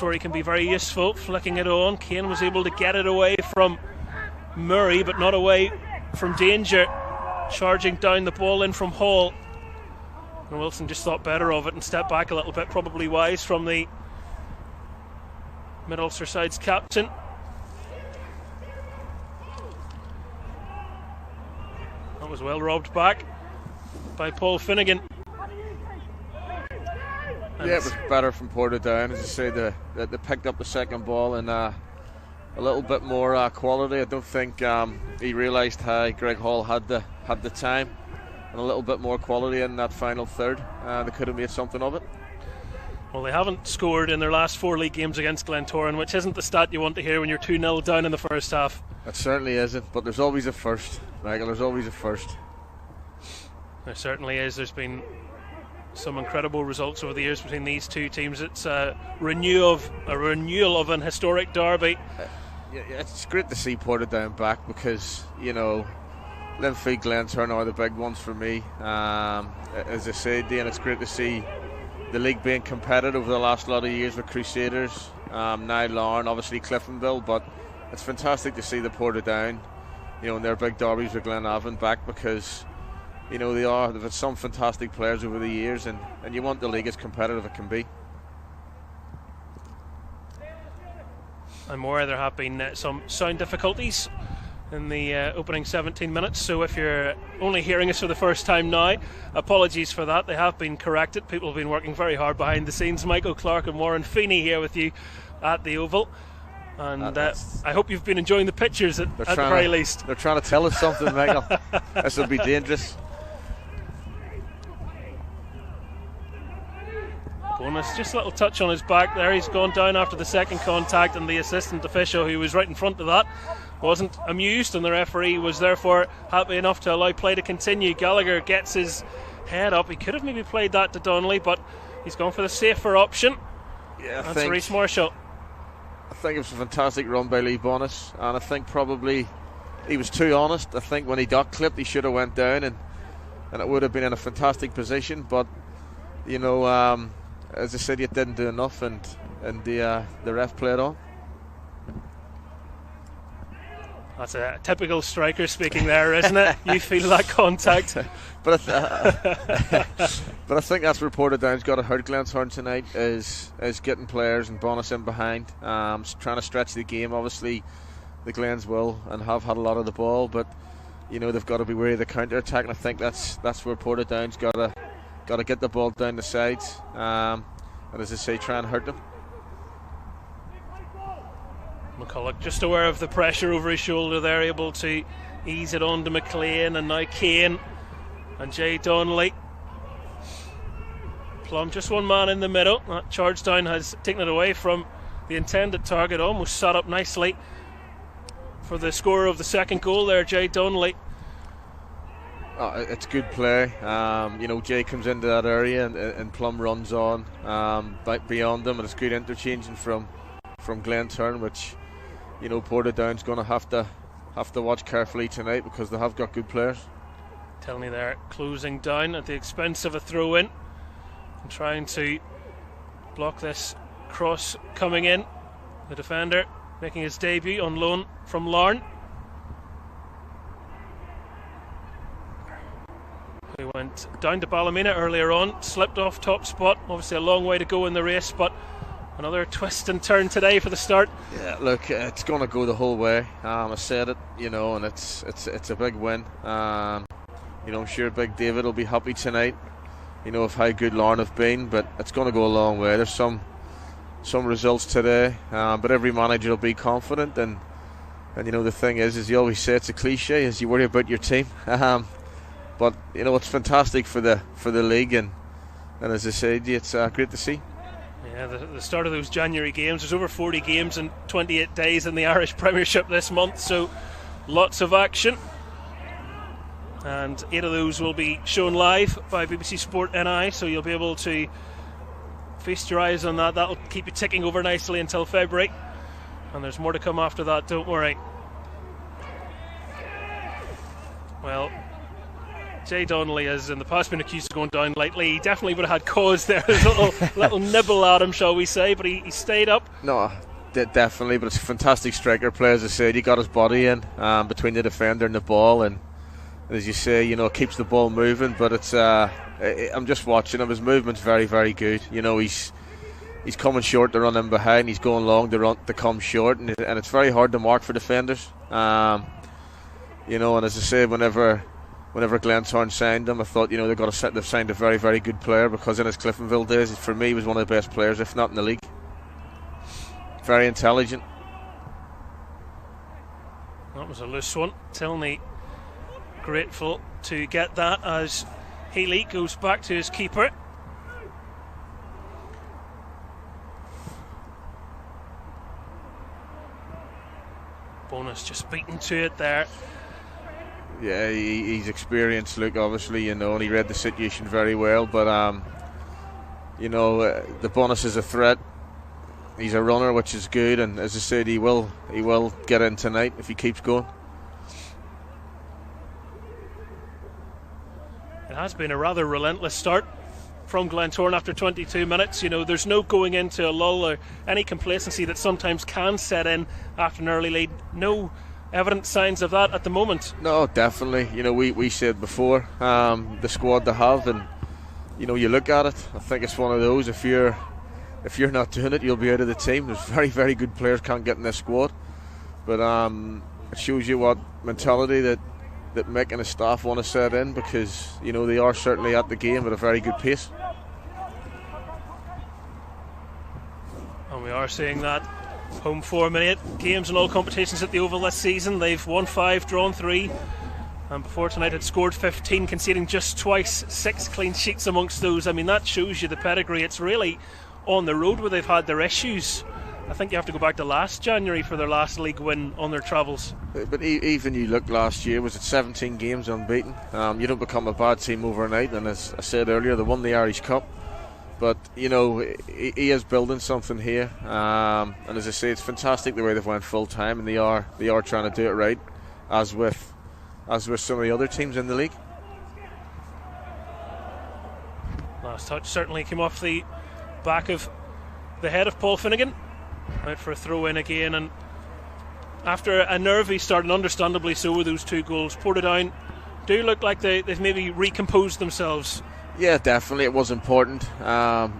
moments where he can be very useful, flicking it on. Kane was able to get it away from Murray, but not away from danger. Charging down the ball in from Hall. And Wilson just thought better of it and stepped back a little bit, probably wise from the Mid-Ulster side's captain. That was well robbed back by Paul Finnegan. Yeah, it was better from Portadown. As I say, they picked up the second ball and a little bit more quality. I don't think he realised how Greg Hall had the time, and a little bit more quality in that final third. They could have made something of it. Well, they haven't scored in their last 4 league games against Glentoran, which isn't the stat you want to hear when you're 2-0 down in the first half. It certainly isn't, but there's always a first, Michael. There's always a first. There certainly is. There's been some incredible results over the years between these two teams. It's a renewal of an historic derby. Yeah, it's great to see Portadown back because, you know, Linfield, Glentoran are the big ones for me. As I said, Dean, it's great to see the league being competitive over the last lot of years with Crusaders, now Larne, obviously Cliftonville, but it's fantastic to see the Portadown, you know, in their big derbies with Glenavon back because, you know, they've had some fantastic players over the years, and you want the league as competitive as it can be. And more, there have been some sound difficulties in the opening 17 minutes, so if you're only hearing us for the first time now, apologies for that. They have been corrected. People have been working very hard behind the scenes. Michael Clark and Warren Feeney here with you at the Oval, and I hope you've been enjoying the pictures at the very least. They're trying to tell us something, Michael. This will be dangerous. Bonus, just a little touch on his back there. He's gone down after the second contact, and the assistant official who was right in front of that wasn't amused, and the referee was therefore happy enough to allow play to continue. Gallagher gets his head up. He could have maybe played that to Donnelly, but he's gone for the safer option. Yeah, that's Reece Marshall. I think it was a fantastic run by Lee Bonus, and I think probably he was too honest. I think when he got clipped, he should have went down, and it would have been in a fantastic position. But you know, as I said, you didn't do enough, and the ref played on. That's a typical striker speaking there, isn't it? You feel that contact. But I think that's where Portadown's got to hurt Glentoran tonight, is getting players and Bonus in behind, trying to stretch the game. Obviously the Glens will and have had a lot of the ball, but you know, they've got to be wary of the counter attack, and I think that's where Portadown's got to get the ball down the sides, and as I say, try and hurt them. McCulloch just aware of the pressure over his shoulder there, able to ease it on to McLean, and now Kane and Jay Donnelly. Plum just one man in the middle. That charge down has taken it away from the intended target, almost set up nicely for the scorer of the second goal there, Jay Donnelly. It's good play. You know, Jay comes into that area and Plum runs on beyond them, and it's good interchanging from Glentoran, which, you know, Portadown's going to have to watch carefully tonight because they have got good players. Telling you they're closing down at the expense of a throw in and trying to block this cross coming in. The defender making his debut on loan from Larne. He went down to Ballymena earlier on, slipped off top spot. Obviously a long way to go in the race, but another twist and turn today for the start. Yeah, look, it's going to go the whole way. I said it, you know, and it's a big win. You know, I'm sure Big David will be happy tonight, you know, of how good Larne have been, but it's going to go a long way. There's some results today, but every manager will be confident, and you know, the thing is you always say, it's a cliche, is you worry about your team. But you know, it's fantastic for the league, and as I said, it's great to see. Yeah, the start of those January games. There's over 40 games in 28 days in the Irish Premiership this month, so lots of action. And 8 of those will be shown live by BBC Sport NI, so you'll be able to feast your eyes on that. That'll keep you ticking over nicely until February. And there's more to come after that, don't worry. Well, Jay Donnelly has in the past been accused of going down lightly. He definitely would have had cause there. There's a little nibble at him, shall we say, but he stayed up. No, definitely, but it's a fantastic striker play, as I said. He got his body in between the defender and the ball, and as you say, keeps the ball moving. But it's I'm just watching him. His movement's very, very good. He's coming short to run in behind. He's going long to come short, and it's very hard to mark for defenders. And as I say, whenever Glentoran signed him, I thought they've signed a very, very good player, because in his Cliftonville days, for me, he was one of the best players, if not in the league. Very intelligent. That was a loose one. Tilney grateful to get that as Healy goes back to his keeper. Bonus just beaten to it there. Yeah, he's experienced, Luke, obviously, and he read the situation very well. But the bonus is a threat. He's a runner, which is good, and as I said, he will get in tonight if he keeps going. It has been a rather relentless start from Glentoran after 22 minutes. There's no going into a lull or any complacency that sometimes can set in after an early lead. No evident signs of that at the moment. No, definitely. We said before the squad they have, and you look at it. I think it's one of those. If you're not doing it, you'll be out of the team. There's very, very good players can't get in this squad, but it shows you what mentality that Mick and his staff want to set in, because they are certainly at the game at a very good pace. And we are seeing that home form in 8 games in all competitions at the Oval this season. They've won 5, drawn 3, and before tonight had scored 15, conceding just twice, 6 clean sheets amongst those. I mean, that shows you the pedigree. It's really on the road where they've had their issues. I think you have to go back to last January for their last league win on their travels. But even you look last year, was it 17 games unbeaten? You don't become a bad team overnight, and as I said earlier, they won the Irish Cup. But he is building something here, and as I say, it's fantastic the way they've went full time, and they are trying to do it right, as with some of the other teams in the league. Last touch certainly came off the back of the head of Paul Finnegan. Out for a throw in again, and after a nervy start, and understandably so with those 2 goals, Portadown do look like they've maybe recomposed themselves. Yeah, definitely, it was important.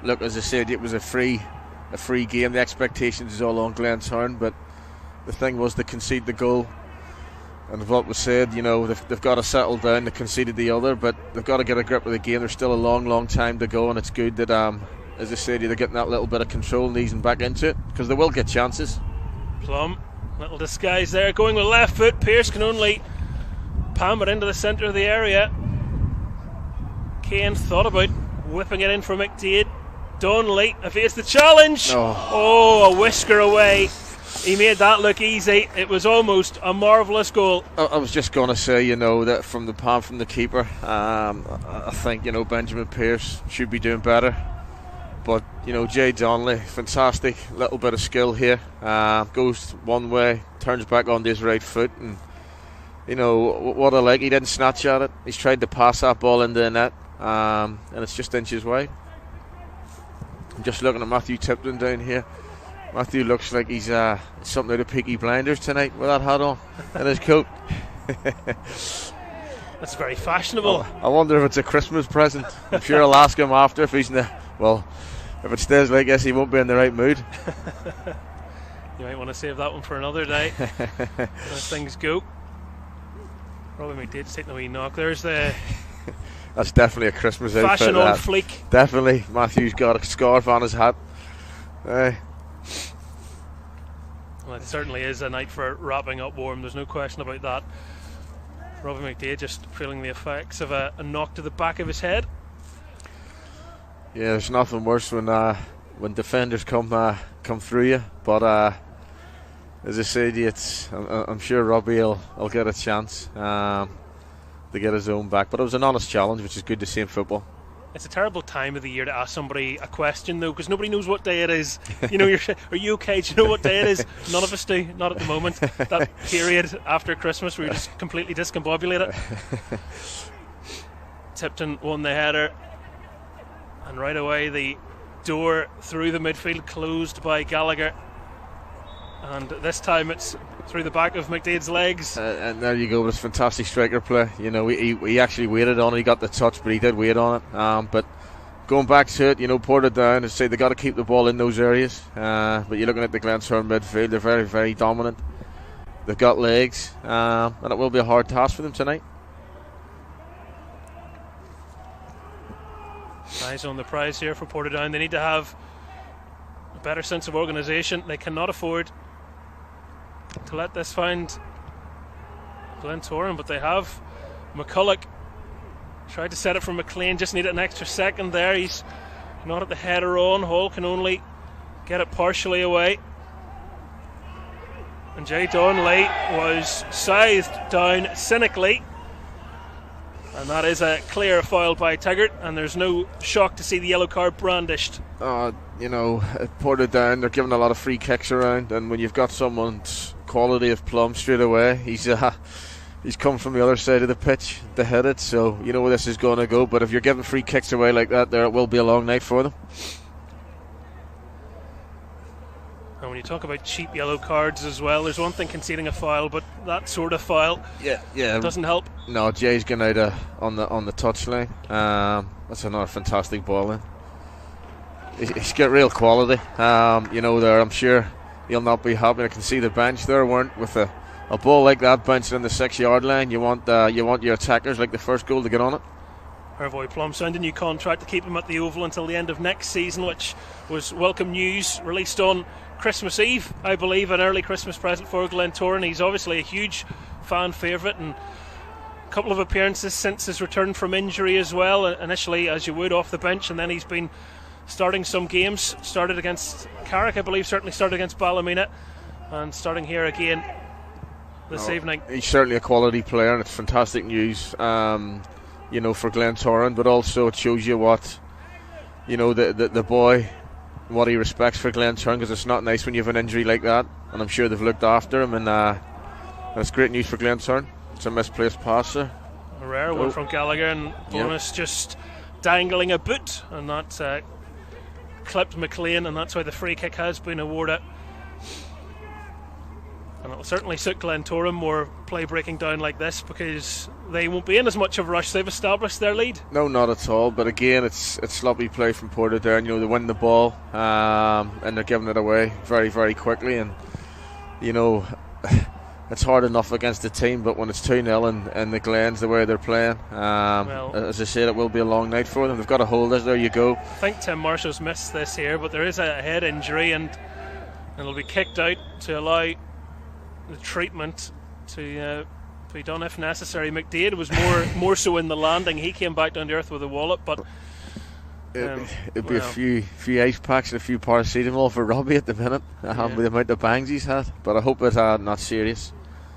Look, as I said, it was a free game. The expectations is all on Glentoran, but the thing was to concede the goal, and what was said, they've got to settle down. They conceded the other, but they've got to get a grip of the game. There's still a long, long time to go, and it's good that as I said, they're getting that little bit of control and easing back into it, because they will get chances. Plum, little disguise there, going with left foot. Pearce can only palm it into the centre of the area. Kane thought about whipping it in for McDade. Donnelly evades the challenge. Oh, a whisker away. He made that look easy. It was almost a marvellous goal. I was just going to say, that from the palm from the keeper, I think, Benjamin Pearce should be doing better. But, Jay Donnelly, fantastic little bit of skill here. Goes one way, turns back onto his right foot, and, what I like, he didn't snatch at it. He's tried to pass that ball into the net, and it's just inches wide. I'm just looking at Matthew Tipton down here. Matthew looks like he's something out of Peaky Blinders tonight with that hat on and his coat. That's very fashionable. I wonder if it's a Christmas present. I'm sure I'll ask him after if he's in the... Well, if it stays like this, he won't be in the right mood. You might want to save that one for another day as things go. Robbie McDade's taking a wee knock. There's the... That's definitely a Christmas outfit. Fashion on fleek. Definitely. Matthew's got a scarf on his hat. Well, it certainly is a night for wrapping up warm. There's no question about that. Robbie McDade just feeling the effects of a knock to the back of his head. Yeah, there's nothing worse when defenders come through you. But as I said, I'm sure Robbie will get a chance to get his own back. But it was an honest challenge, which is good to see in football. It's a terrible time of the year to ask somebody a question, though, because nobody knows what day it is. Are you okay? Do you know what day it is? None of us do. Not at the moment. That period after Christmas where you're just completely discombobulated. Tipton won the header, and right away the door through the midfield closed by Gallagher, and this time it's through the back of McDade's legs. And there you go, it's fantastic striker play. You know, he actually waited on it. He got the touch, but he did wait on it. But going back to it, you know, Portadown, and say they got to keep the ball in those areas. But you're looking at the Glentoran midfield; they're very, very dominant. They've got legs, and it will be a hard task for them tonight. Eyes on the prize here for Portadown. They need to have a better sense of organisation. They cannot afford to let this find Glentoran, but they have. McCulloch tried to set it for McLean, just needed an extra second there. He's not at the header on. Hall can only get it partially away. And Jay Donnelly was scythed down cynically. And that is a clear foul by Taggart, and there's no shock to see the yellow card brandished. You know, at Portadown, they're giving a lot of free kicks around, and when you've got someone's quality of plumb straight away, he's come from the other side of the pitch to hit it, so you know where this is going to go. But if you're giving free kicks away like that, there it will be a long night for them. And when you talk about cheap yellow cards as well, there's one thing conceding a foul, but that sort of foul doesn't help. No, Jay's going out on the touchline. That's another fantastic ball in. He's got real quality. You know, there, I'm sure he'll not be happy. I can see the bench there weren't with a ball like that bouncing in the 6-yard line. You want your attackers like the first goal to get on it. Hervoy Plum signed a new contract to keep him at the Oval until the end of next season, which was welcome news, released on Christmas Eve, I believe, an early Christmas present for Glentoran. He's obviously a huge fan favourite, and a couple of appearances since his return from injury as well, initially as you would off the bench, and then he's been starting some games. Started against Carrick, I believe, certainly started against Ballymena, and starting here again this evening. He's certainly a quality player, and it's fantastic news, you know, for Glentoran, but also it shows you what, you know, the boy, what he respects for Glentoran, because it's not nice when you have an injury like that, and I'm sure they've looked after him, and it's great news for Glentoran. It's a misplaced pass there. A rare one from Gallagher, and Bonus just dangling a boot, and that clipped McLean, and that's why the free kick has been awarded. And it'll certainly suit Glentoran more play breaking down like this, because they won't be in as much of a rush. They've established their lead. No, not at all. But again, it's sloppy play from Portadown. You know, they win the ball, and they're giving it away very, very quickly. And you know, it's hard enough against the team, but when it's 2-0 and the Glens the way they're playing, as I said, it will be a long night for them. They've got to hold us. There you go. I think Tim Marshall's missed this here, but there is a head injury, and it'll be kicked out to allow the treatment to be done if necessary. McDade was more so in the landing. He came back down to earth with a wallet, but it'd be a few ice packs and a few paracetamol for Robbie at the minute, with the amount of bangs he's had. But I hope it's not serious.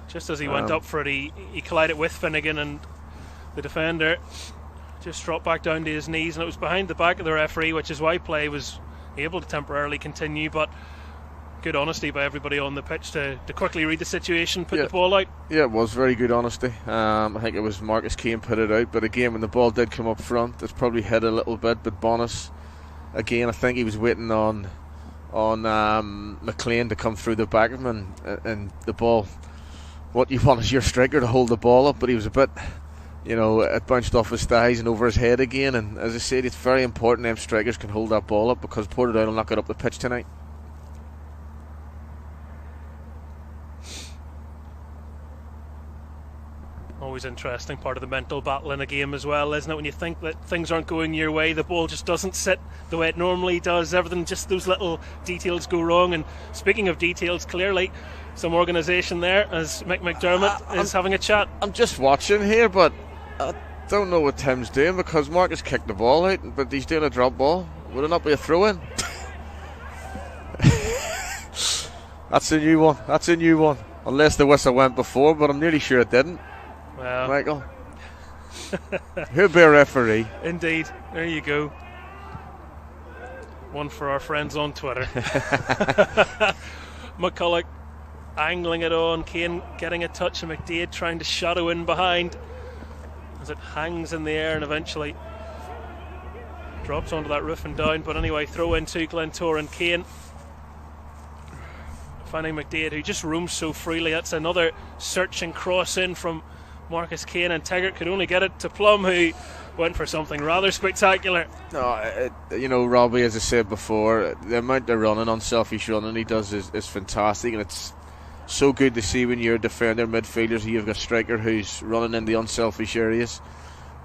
Just as he went up for it, he collided with Finnegan, and the defender just dropped back down to his knees, and it was behind the back of the referee, which is why play was able to temporarily continue. But good honesty by everybody on the pitch to quickly read the situation, put the ball out. Yeah, it was very good honesty. I think it was Marcus Keane put it out, but again, when the ball did come up front, it's probably hit a little bit. But Bonus, again, I think he was waiting on McLean to come through the back of him, and the ball, what you want is your striker to hold the ball up, but he was a bit, you know, it bounced off his thighs and over his head again. And as I said, it's very important them strikers can hold that ball up, because Portadown will not get up the pitch tonight. Always interesting, part of the mental battle in a game as well, isn't it? When you think that things aren't going your way, the ball just doesn't sit the way it normally does. Everything, just those little details go wrong. And speaking of details, clearly some organisation there as Mick McDermott is having a chat. I'm just watching here, but I don't know what Tim's doing, because Marcus kicked the ball out, but he's doing a drop ball. Would it not be a throw-in? That's a new one. Unless the whistle went before, but I'm nearly sure it didn't. Well, Michael, who'll be a referee? Indeed, there you go. One for our friends on Twitter. McCulloch angling it on, Kane getting a touch, and McDade trying to shadow in behind. as it hangs in the air and eventually drops onto that roof and down. But anyway, throw into Glentoran. Kane finding McDade, who just roams so freely. That's another searching cross in from Marcus Kane, and Taggart could only get it to Plum, who went for something rather spectacular. No, Robbie, as I said before, the amount of running, unselfish running he does is fantastic, and it's so good to see when you're a defender, midfielders, you've got a striker who's running in the unselfish areas.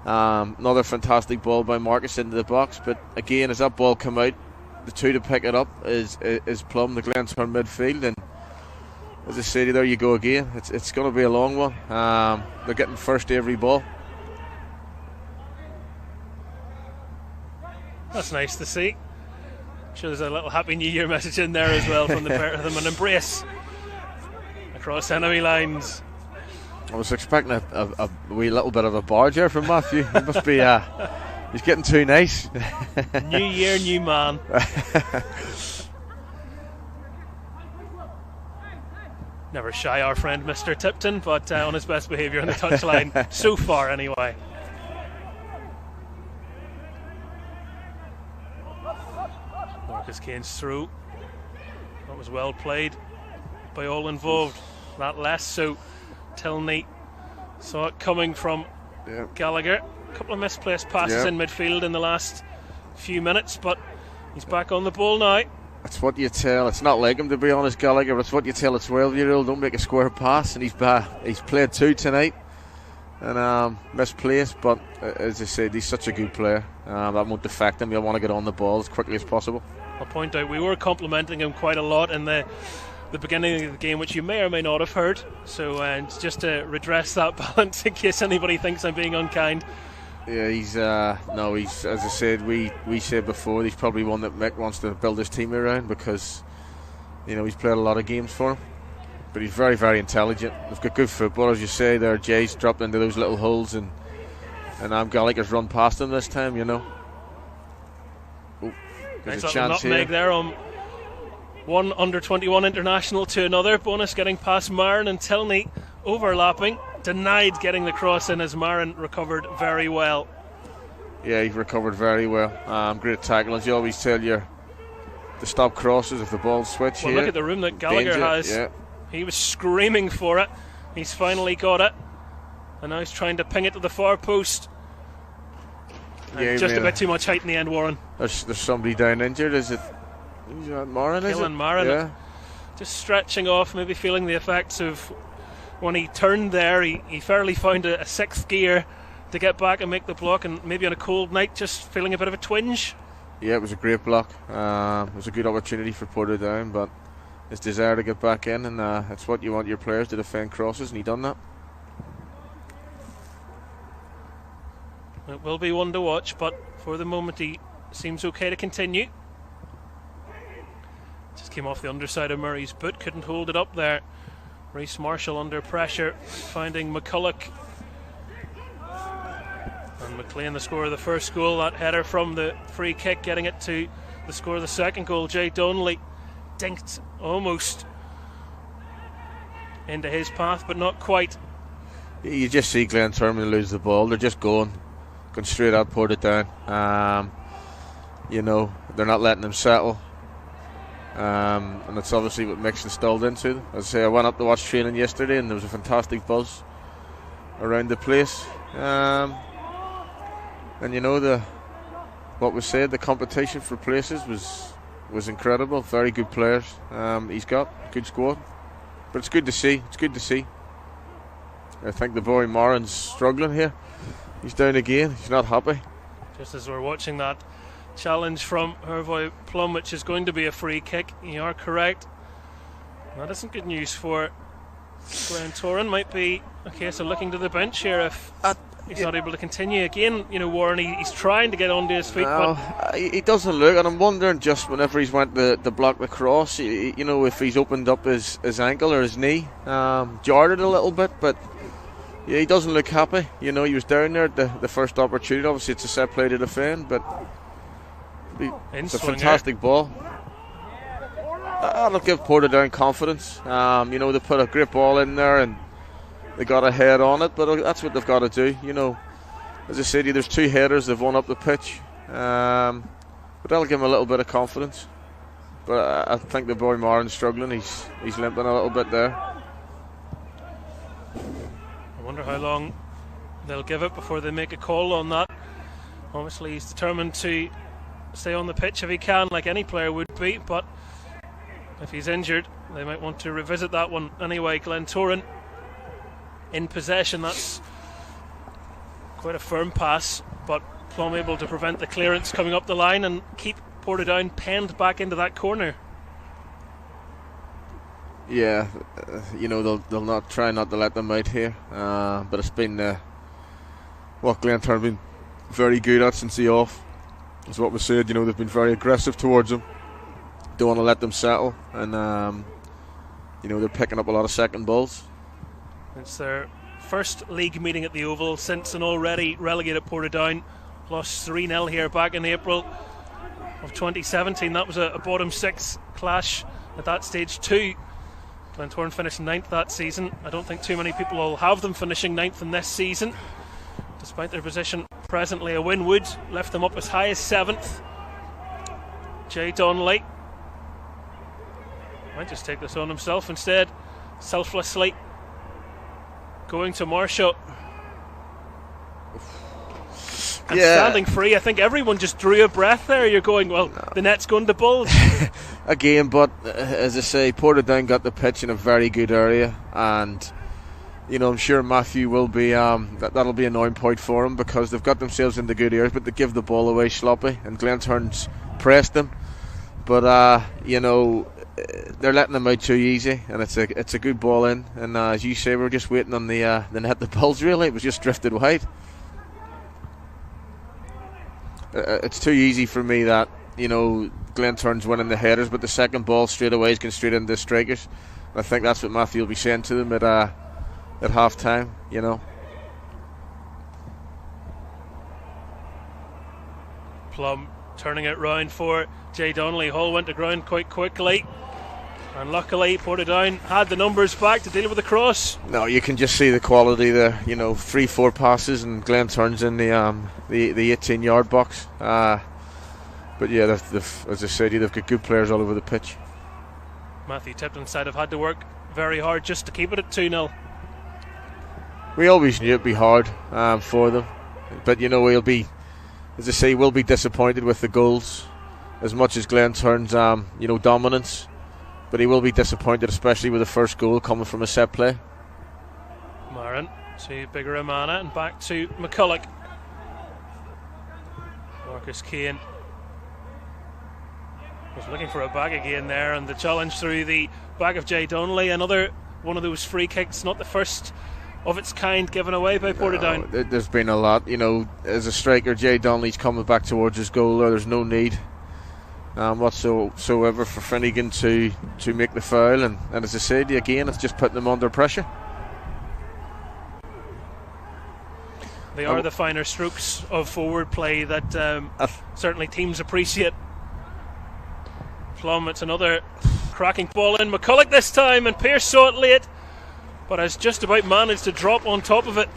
Another fantastic ball by Marcus into the box, but again, as that ball come out, the two to pick it up is Plum, the Glentoran midfield, and as I said, there you go again. It's going to be a long one. They're getting first to every ball. That's nice to see. I'm sure there's a little Happy New Year message in there as well from the pair of them. An embrace across enemy lines. I was expecting a wee little bit of a barge there from Matthew. He must be he's getting too nice. New year, new man. Never shy, our friend Mr. Tipton, but on his best behaviour on the touchline so far anyway. Marcus Kane's through. That was well played by all involved. That less so. Tilney saw it coming from Gallagher. A couple of misplaced passes in midfield in the last few minutes, but he's back on the ball now. That's what you tell. It's not like him, to be honest, Gallagher, but it's what you tell a 12-year-old. Don't make a square pass, and he's played two tonight and misplaced, but as I said, he's such a good player. That won't affect him. He'll want to get on the ball as quickly as possible. I'll point out we were complimenting him quite a lot in the beginning of the game, which you may or may not have heard, so just to redress that balance in case anybody thinks I'm being unkind. Yeah, he's as I said, we said before, he's probably one that Mick wants to build his team around, because he's played a lot of games for him, but he's very, very intelligent. They've got good football, as you say there. Jay's dropped into those little holes, and Gallagher's run past him this time. There's nice a chance nutmeg here there on one under-21 international to another. Bonus getting past Marin, and Tilney overlapping, denied getting the cross in as Marin recovered very well. Yeah, he recovered very well. Great tackle, as you always tell you, to stop crosses if the ball switch. Well, here. Look at the room that Gallagher has. Yeah. He was screaming for it. He's finally got it, and now he's trying to ping it to the far post. Yeah, just a bit too much height in the end, Warren. There's somebody down injured. Is it Marin? Killing Marin. Yeah. Just stretching off, maybe feeling the effects of when he turned there. He fairly found a sixth gear to get back and make the block, and maybe on a cold night just feeling a bit of a twinge. Yeah, it was a great block. It was a good opportunity for Portadown, but his desire to get back in, and it's what you want your players to defend crosses, and he done that. It will be one to watch, but for the moment he seems okay to continue. Just came off the underside of Murray's boot, couldn't hold it up there. Reece Marshall under pressure, finding McCulloch. And McLean, the scorer of the first goal, that header from the free kick, getting it to the score of the second goal. Jay Donnelly dinked almost into his path, but not quite. You just see Glentoran lose the ball. They're just going straight at Portadown. They're not letting them settle. And that's obviously what Mick's instilled into them. As I say, I went up to watch training yesterday, and there was a fantastic buzz around the place. And what was said, the competition for places was incredible. Very good players. He's got good squad, but it's good to see. I think the boy Marin's struggling here. He's down again. He's not happy. Just as we're watching that challenge from Hervoy Plum, which is going to be a free kick. You are correct. That isn't good news for Glentoran. Might be a case of looking to the bench here if he's not able to continue. Again, Warren, he's trying to get onto his feet. No, but he doesn't look, and I'm wondering just whenever he's went to block the cross, if he's opened up his ankle or his knee, jarred it a little bit, but yeah, he doesn't look happy. He was down there at the first opportunity. Obviously, it's a set play to defend, but it's a fantastic ball. That'll give Portadown confidence. They put a great ball in there and they got a head on it, but that's what they've got to do. as I said, there's 2 headers they've won up the pitch, but that'll give him a little bit of confidence. But I think the boy Maran's struggling. He's limping a little bit there. I wonder how long they'll give it before they make a call on that. Obviously he's determined to stay on the pitch if he can, like any player would be, but if he's injured they might want to revisit that one. Anyway, Glentoran in possession. That's quite a firm pass, but Plum able to prevent the clearance coming up the line and keep Portadown penned back into that corner. Yeah, they'll not try not to let them out here, but it's been what Glentoran have been very good at since the off. As what was said, they've been very aggressive towards them. Don't want to let them settle, and they're picking up a lot of second balls. It's their first league meeting at the Oval since an already relegated Portadown lost 3-0 here back in April of 2017. That was a bottom 6 clash at that stage too. Glentoran finished 9th that season. I don't think too many people will have them finishing 9th in this season, despite their position presently. A win would lift them up as high as 7th. Jay Donnelly might just take this on himself instead, selflessly going to Marshall. And standing free. I think everyone just drew a breath there. You're going, well, the net's going to bulge. Again, but as I say, Portadown got the pitch in a very good area, and I'm sure Matthew will be that'll be an annoying point for him, because they've got themselves into good areas, but they give the ball away sloppy, and Glentoran's pressed them. But they're letting them out too easy, and it's a good ball in. And as you say, we're just waiting on the net to bulge. Really, it was just drifted wide. It's too easy for me that Glentoran's winning the headers, but the second ball straight away is going straight into the strikers. And I think that's what Matthew will be saying to them at half time. Plum turning it round for Jay Donnelly. Hull went to ground quite quickly, and luckily Portadown had the numbers back to deal with the cross. No, you can just see the quality there. 3-4 passes, and Glentoran's in the 18-yard box. But yeah, they've, as I said, they've got good players all over the pitch. Matthew Tipton's side have had to work very hard just to keep it at 2-0. We always knew it'd be hard for them, but we'll be, as I say, we'll be disappointed with the goals as much as Glentoran's dominance. But he will be disappointed, especially with the first goal coming from a set play. Maran to Bigger Amana, and back to McCulloch. Marcus Keane was looking for a bag again there, and the challenge through the back of Jay Donnelly. Another one of those free kicks, not the first of its kind given away by Portadown. No, there's been a lot. As a striker, Jay Donnelly's coming back towards his goal there. There's no need whatsoever for Finnegan to make the foul, and as I said again, it's just putting them under pressure. They are the finer strokes of forward play that certainly teams appreciate. Plum, it's another cracking ball in. McCulloch this time, and Pearce saw it late, but has just about managed to drop on top of it.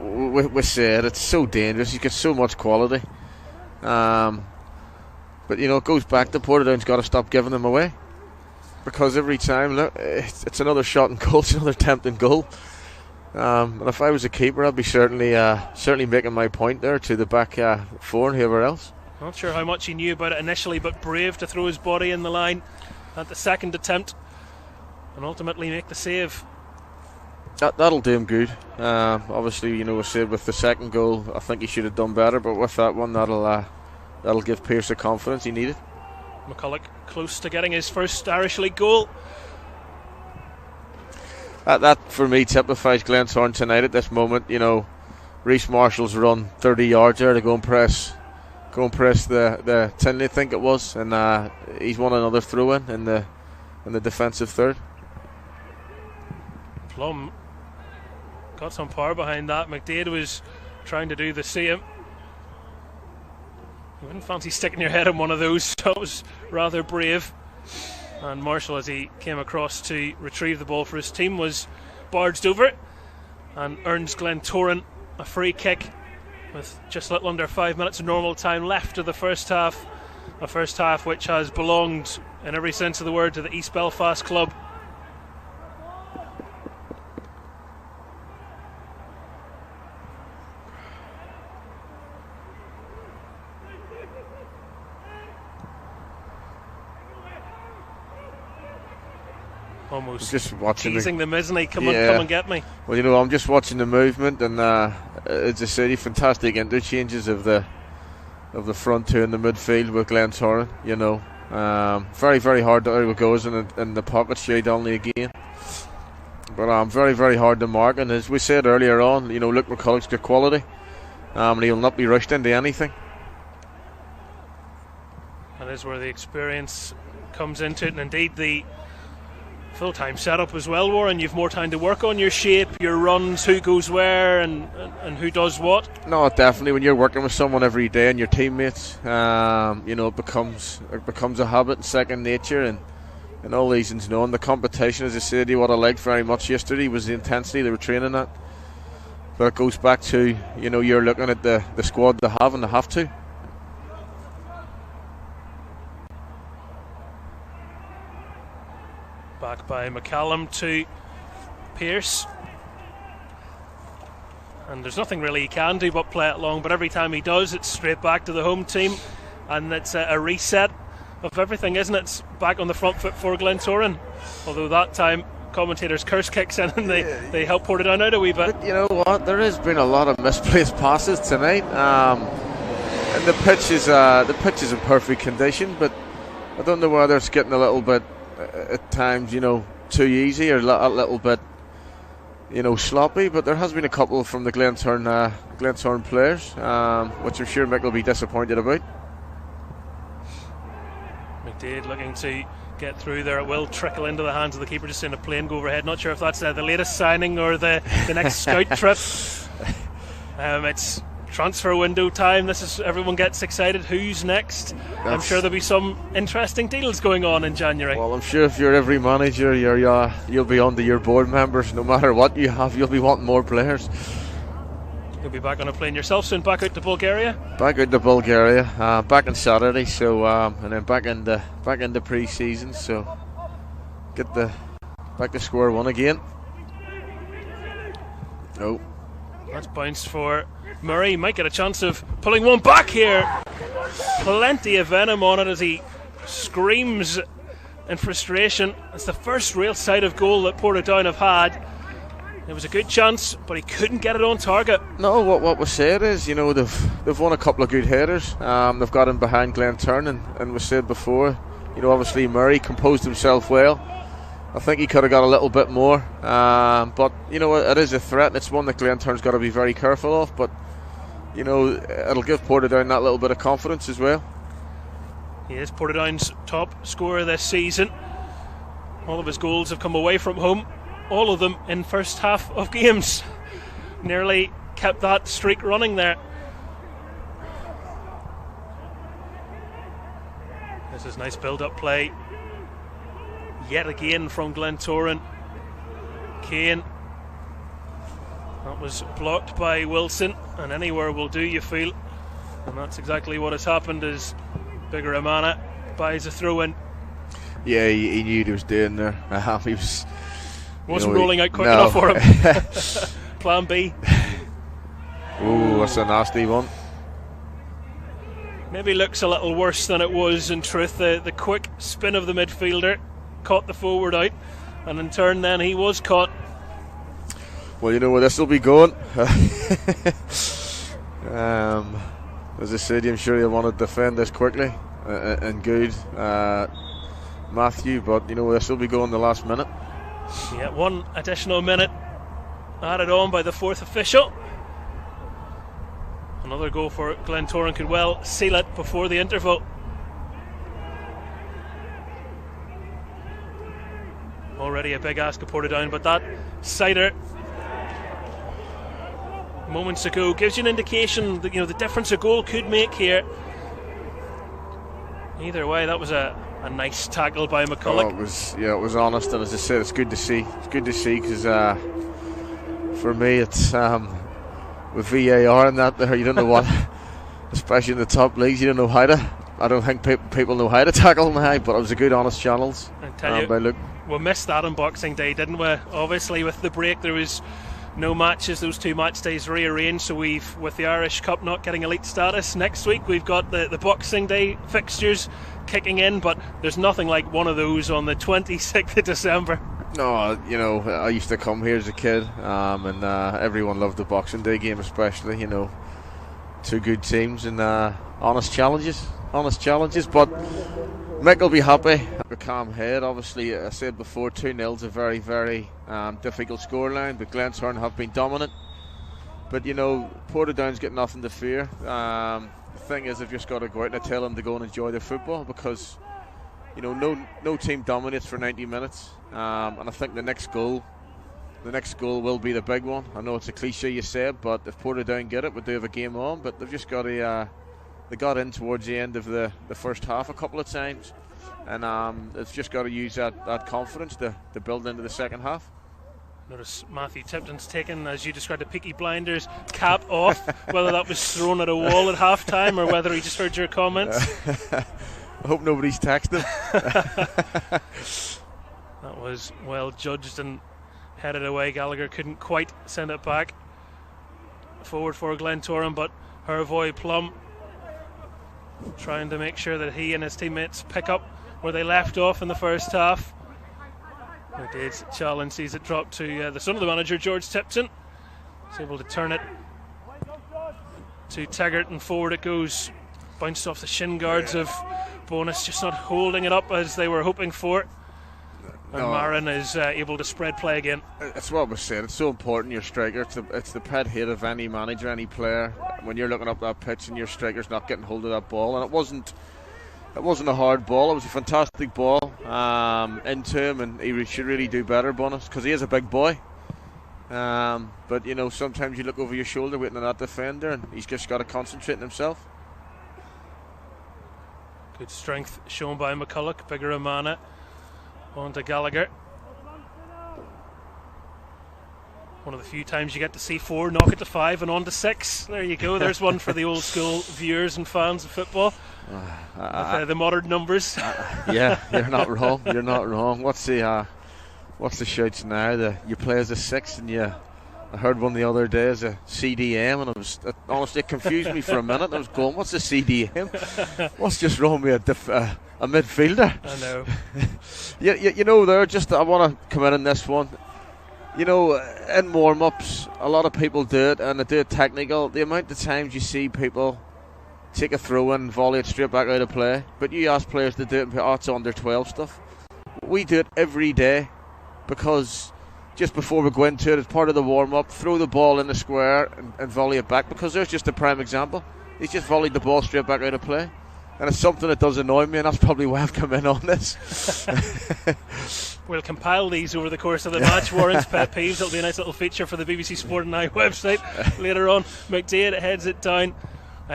We said it's so dangerous. He's got so much quality. But it goes back to Portadown's got to stop giving them away, because every time, look, it's another shot and goal, it's another tempting goal. And if I was a keeper, I'd be certainly making my point there to the back four and whoever else. Not sure how much he knew about it initially, but brave to throw his body in the line at the second attempt and ultimately make the save. That'll do him good. Obviously, we said with the second goal, I think he should have done better, but with that one, that'll give Pearce the confidence he needed. McCulloch close to getting his first Irish League goal. That for me typifies Glentoran tonight at this moment. Reece Marshall's run 30 yards there to go and press the Tinley, I think it was, and he's won another throw-in in the defensive third. Plum got some power behind that. McDade was trying to do the same. You wouldn't fancy sticking your head in one of those, so it was rather brave. And Marshall, as he came across to retrieve the ball for his team, was barged over it and earns Glentoran a free kick with just a little under 5 minutes of normal time left of the first half. A first half which has belonged, in every sense of the word, to the East Belfast club. Almost just watching teasing them, isn't he? Come and get me. Well, I'm just watching the movement, and as I say, fantastic interchanges of the front two in the midfield with Glentoran. Very, very hard to outgoes in the pocket shade only again. But very, very hard to mark. And as we said earlier on, Luke McCulloch's got quality, and he'll not be rushed into anything. That is where the experience comes into it, and indeed the full-time setup as well, Warren. You've more time to work on your shape, your runs, who goes where and who does what. No, definitely. When you're working with someone every day and your teammates, it becomes a habit and second nature, and all these things. And the competition, as I said, what I liked very much yesterday was the intensity they were training at. But it goes back to you're looking at the squad they have and they have to. Back by McCallum to Pearce, and there's nothing really he can do but play it long, but every time he does, it's straight back to the home team, and it's a reset of everything, isn't it? It's back on the front foot for Glentoran, although that time commentators curse kicks in and they help Portadown out a wee bit. But you know what, there has been a lot of misplaced passes tonight, and the pitch is in perfect condition, but I don't know whether it's getting a little bit at times, too easy or a little bit, sloppy. But there has been a couple from the Glentoran players, which I'm sure Mick will be disappointed about. McDade looking to get through there. It will trickle into the hands of the keeper, just seeing a plane go overhead. Not sure if that's the latest signing or the next scout trip. It's transfer window time. Everyone gets excited. Who's next? I'm sure there'll be some interesting deals going on in January. Well, I'm sure if you're every manager, you'll be on to your board members. No matter what you have, you'll be wanting more players. You'll be back on a plane yourself soon. Back out to Bulgaria. Back out to Bulgaria. Back on Saturday. So and then back into pre-season. So get back to square one again. Oh, that's bounced for Murray. Might get a chance of pulling one back here. Plenty of venom on it as he screams in frustration. It's the first real sight of goal that Portadown have had. It was a good chance, but he couldn't get it on target. No, what was said is, they've won a couple of good headers. They've got him behind Glentoran, and was said before, obviously Murray composed himself well. I think he could have got a little bit more, but it is a threat, and it's one that Glentoran's got to be very careful of. But it'll give Portadown that little bit of confidence as well. He is Portadown's top scorer this season. All of his goals have come away from home, all of them in first half of games. Nearly kept that streak running there. This is nice build-up play yet again from Glentoran. Kane, that was blocked by Wilson, and anywhere will do, you feel, and that's exactly what has happened as Bigger Amana buys a throw in. Yeah, he knew what he was doing there. He wasn't rolling out quick enough for him. Plan B. Ooh, that's a nasty one. Maybe looks a little worse than it was in truth. The quick spin of the midfielder caught the forward out, and in turn then he was caught. Well, where this will be going. As I said, I'm sure he'll want to defend this quickly and good, Matthew, but where this will be going the last minute. Yeah, one additional minute added on by the fourth official. Another goal for Glentoran could well seal it before the interval. Already a big ask of Portadown, but that sider moments ago gives you an indication that the difference a goal could make here. Either way, that was a nice tackle by McCulloch. It was honest, and as I said, it's good to see. It's good to see because for me, it's with VAR and that there, you don't know what, especially in the top leagues, you don't know how to. I don't think people know how to tackle now, but it was a good, honest channels. I tell you, we missed that on Boxing Day, didn't we? Obviously, with the break, there was no matches. Those 2 match days rearranged, so we've, with the Irish Cup not getting elite status, next week we've got the Boxing Day fixtures kicking in, but there's nothing like one of those on the 26th of December. No, you know, I used to come here as a kid, and everyone loved the Boxing Day game, especially, you know, 2 good teams and honest challenges, but Mick will be happy. A calm head, obviously. I said before, 2-0 is a very, very difficult scoreline, but Glentoran have been dominant. But, you know, Portadown's got nothing to fear. The thing is, I've just got to go out and tell them to go and enjoy their football, because, you know, no team dominates for 90 minutes. And I think the next goal will be the big one. I know it's a cliche you said, but if Portadown get it, we do have a game on. But they've just got to... They got in towards the end of the first half a couple of times, and they've just got to use that confidence to build into the second half. Notice Matthew Tipton's taken, as you described, a Peaky Blinders cap off, whether that was thrown at a wall at half time or whether he just heard your comments. I hope nobody's texted him. That was well judged and headed away. Gallagher couldn't quite send it back forward for Glentoran, but Hervoy Plum trying to make sure that he and his teammates pick up where they left off in the first half. He did challenge, sees it drop to the son of the manager, George Tipton. He's able to turn it to Taggart, and forward it goes. Bounced off the shin guards of Bonus, just not holding it up as they were hoping for. And Marin is able to spread play again. It's what we said. It's so important, your striker. It's the pet hate of any manager, any player, when you're looking up that pitch and your striker's not getting hold of that ball. And it wasn't a hard ball. It was a fantastic ball into him, and he should really do better, Bonus, because he is a big boy. But you know, sometimes you look over your shoulder waiting on that defender, and he's just got to concentrate on himself. Good strength shown by McCulloch. Bigger Amana on to Gallagher. One of the few times you get to see 4 knock it to 5 and on to 6. There you go. There's one for the old school viewers and fans of football. The modern numbers. Yeah, you're not wrong. You're not wrong. What's the shouts now? You play as a 6, and I heard one the other day as a CDM, and it honestly confused me for a minute. I was going, what's a CDM? What's just wrong with a midfielder? I know. You know, I want to come in this one. You know, in warm-ups, a lot of people do it, and they do it technical. The amount of times you see people take a throw in and volley it straight back out of play, but you ask players to do it, and it's under 12 stuff. We do it every day, because just before we go into it, as part of the warm-up, throw the ball in the square and volley it back, because there's just a prime example. He's just volleyed the ball straight back out of play. And it's something that does annoy me, and that's probably why I've come in on this. We'll compile these over the course of the match. Warren's pet peeves. It'll be a nice little feature for the BBC Sport and Eye website later on. McDaid heads it down.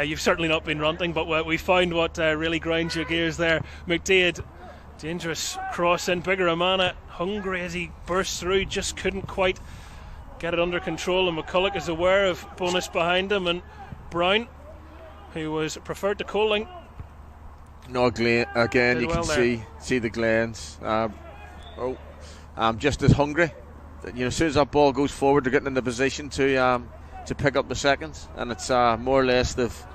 You've certainly not been ranting, but we found what really grinds your gears there. McDaid, dangerous cross in. Bigger Amana, hungry as he burst through, just couldn't quite get it under control. And McCulloch is aware of Bonus behind him, and Brown, who was preferred to Coling. No, Glen, again, you can see the Glens. Just as hungry. You know, as soon as that ball goes forward, they're getting in the position to pick up the seconds, and it's more or less they've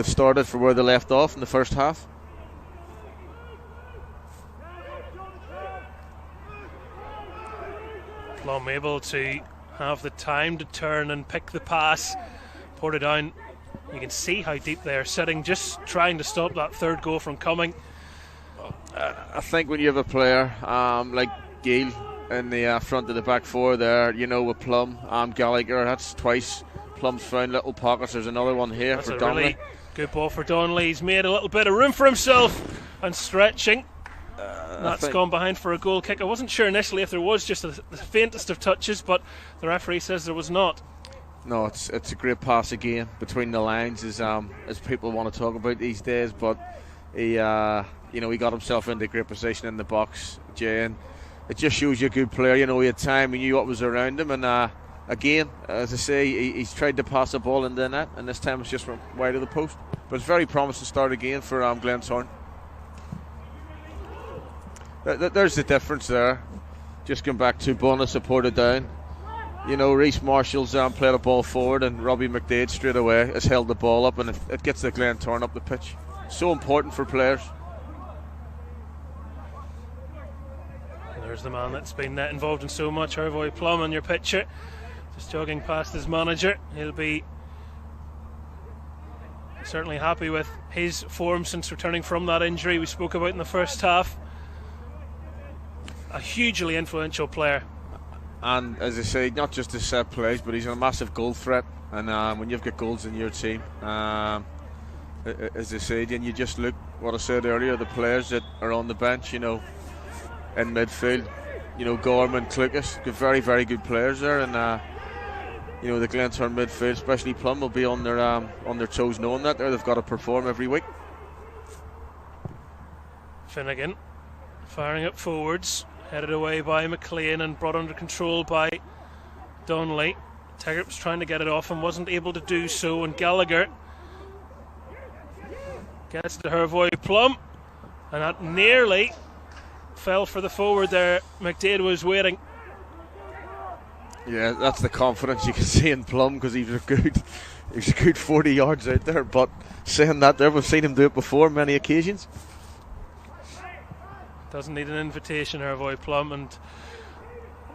started from where they left off in the first half. Plum able to have the time to turn and pick the pass. Portadown, you can see how deep they're sitting, just trying to stop that third goal from coming. I think when you have a player like Gill in the front of the back four there, you know, with Plum, Gallagher, that's twice Plum's found little pockets. There's another one here that's for a Donnelly. Really good ball for Donnelly. He's made a little bit of room for himself and stretching. That's gone behind for a goal kick. I wasn't sure initially if there was just the faintest of touches, but the referee says there was not. No, it's a great pass again between the lines, as people want to talk about these days. But he got himself into a great position in the box, Jay, and it just shows you a good player. You know, he had time, he knew what was around him, and again, as I say, he's tried to pass the ball into the net, and this time it's just from wide of the post. But it's very promising start again for Glentoran. There's the difference there. Just going back to bonus of Portadown. You know, Reece Marshall's played a ball forward, and Robbie McDade straight away has held the ball up, and it gets the Glentoran up the pitch. So important for players. There's the man that's been involved in so much, Hervoy Plum, on your picture, just jogging past his manager. He'll be certainly happy with his form since returning from that injury we spoke about in the first half. A hugely influential player. And as I say, not just his set plays, but he's a massive goal threat. And when you've got goals in your team, as I said, and you just look what I said earlier, the players that are on the bench, you know, in midfield, you know, Gorman, Clucas, very, very good players there. And you know, the Glentoran midfield, especially Plum, will be on their toes, knowing that they've got to perform every week. Finnegan firing up forwards, headed away by McLean and brought under control by Donnelly. Teggart's trying to get it off and wasn't able to do so, and Gallagher gets to Hervoy Plum, and that nearly fell for the forward there. McDade was waiting. Yeah, that's the confidence you can see in Plum, because he was a good 40 yards out there. But saying that, there, we've seen him do it before many occasions. Doesn't need an invitation, Hervoy Plum, and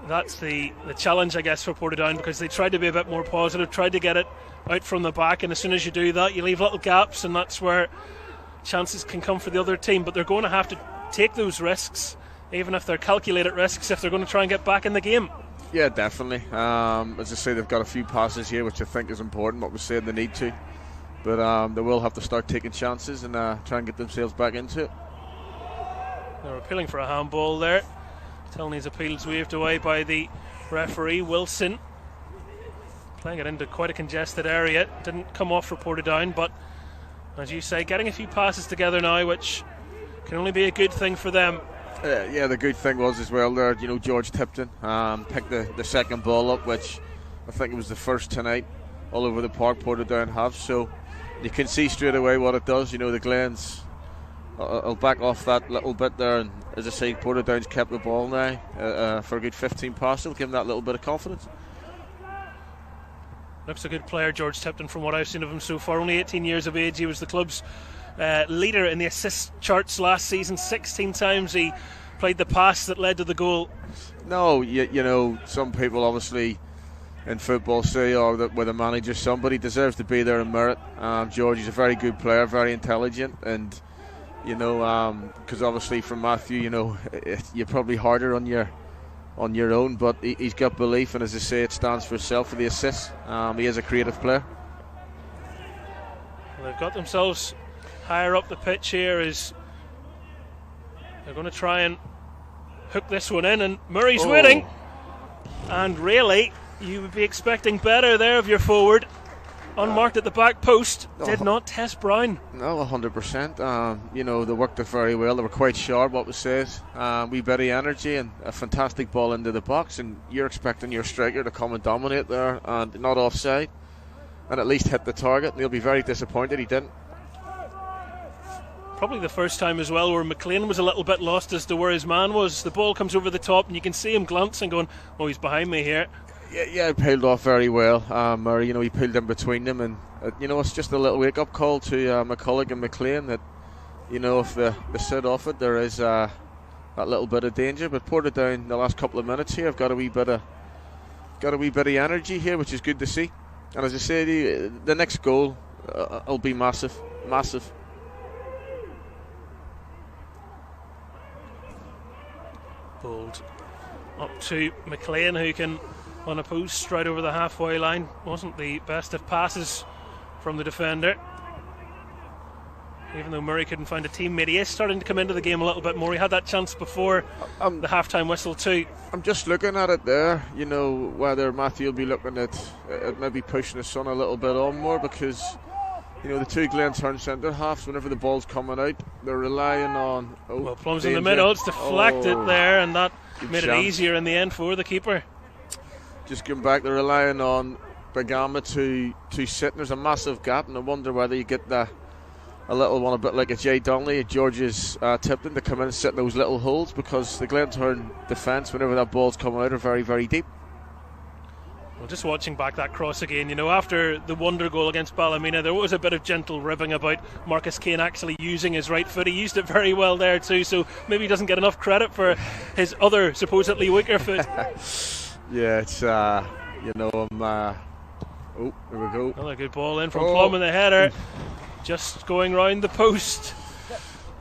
that's the challenge, I guess, for Portadown, because they tried to be a bit more positive, tried to get it out from the back, and as soon as you do that, you leave little gaps, and that's where chances can come for the other team. But they're going to have to take those risks, even if they're calculated risks, if they're going to try and get back in the game. Yeah, definitely. As I say, they've got a few passes here, which I think is important, what we said they need to. But they will have to start taking chances and try and get themselves back into it. They're appealing for a handball there. Tilney's appeals waved away by the referee, Wilson. Playing it into quite a congested area. Didn't come off for Portadown, but as you say, getting a few passes together now, which can only be a good thing for them. Yeah, the good thing was as well there, you know, George Tipton picked the second ball up, which I think it was the first tonight all over the park Portadown have. So you can see straight away what it does. You know, the Glens, I'll back off that little bit there, and as I say, Portadown's kept the ball now for a good 15 passes. It'll give them that little bit of confidence. Looks a good player, George Tipton, from what I've seen of him so far. Only 18 years of age. He was the club's leader in the assist charts last season. 16 times he played the pass that led to the goal. No, you know, some people obviously in football say, that with a manager, somebody deserves to be there in merit. George is a very good player, very intelligent, and you know, because obviously from Matthew, you know, you're probably harder on your own, but he's got belief, and as I say, it stands for itself for the assists. He is a creative player. Well, they've got themselves higher up the pitch here, as they're going to try and hook this one in, and Murray's waiting, and really you would be expecting better there of your forward. Unmarked at the back post, did not test Brown. No, 100%. You know, they worked it very well. They were quite sharp, what was said. Wee bit of energy and a fantastic ball into the box, and you're expecting your striker to come and dominate there and not offside and at least hit the target. They'll be very disappointed he didn't. Probably the first time as well where McLean was a little bit lost as to where his man was. The ball comes over the top and you can see him glancing, going, oh, he's behind me here. Yeah, peeled off very well. Murray, you know, he peeled in between them, and you know, it's just a little wake-up call to McCulloch and McLean that, you know, if they sit off it, there is that little bit of danger. But Portadown the last couple of minutes here, I've got a wee bit of energy here, which is good to see. And as I say, the next goal will be massive. Bold up to McLean, who can, on a post straight over the halfway line. Wasn't the best of passes from the defender, even though Murray couldn't find a teammate. He is starting to come into the game a little bit more. He had that chance before the half-time whistle too. I'm just looking at it there, you know, whether Matthew will be looking at maybe pushing his son a little bit on more, because you know, the two Glentoran centre halves, whenever the ball's coming out, they're relying on well, Plum's in the middle, it's deflected there, and that made it easier in the end for the keeper. just going back, they're relying on Bagama to sit. There's a massive gap, and I wonder whether you get a little one, a bit like a Jay Donnelly, George's Tipton, to come in and sit in those little holes, because the Glentoran defence, whenever that ball's coming out, are very, very deep. Well, just watching back that cross again, after the wonder goal against Ballymena, there was a bit of gentle ribbing about Marcus Kane actually using his right foot. He used it very well there too, so maybe he doesn't get enough credit for his other supposedly weaker foot. Yeah, it's oh, there we go. Another good ball in from Plum in the header, just going round the post.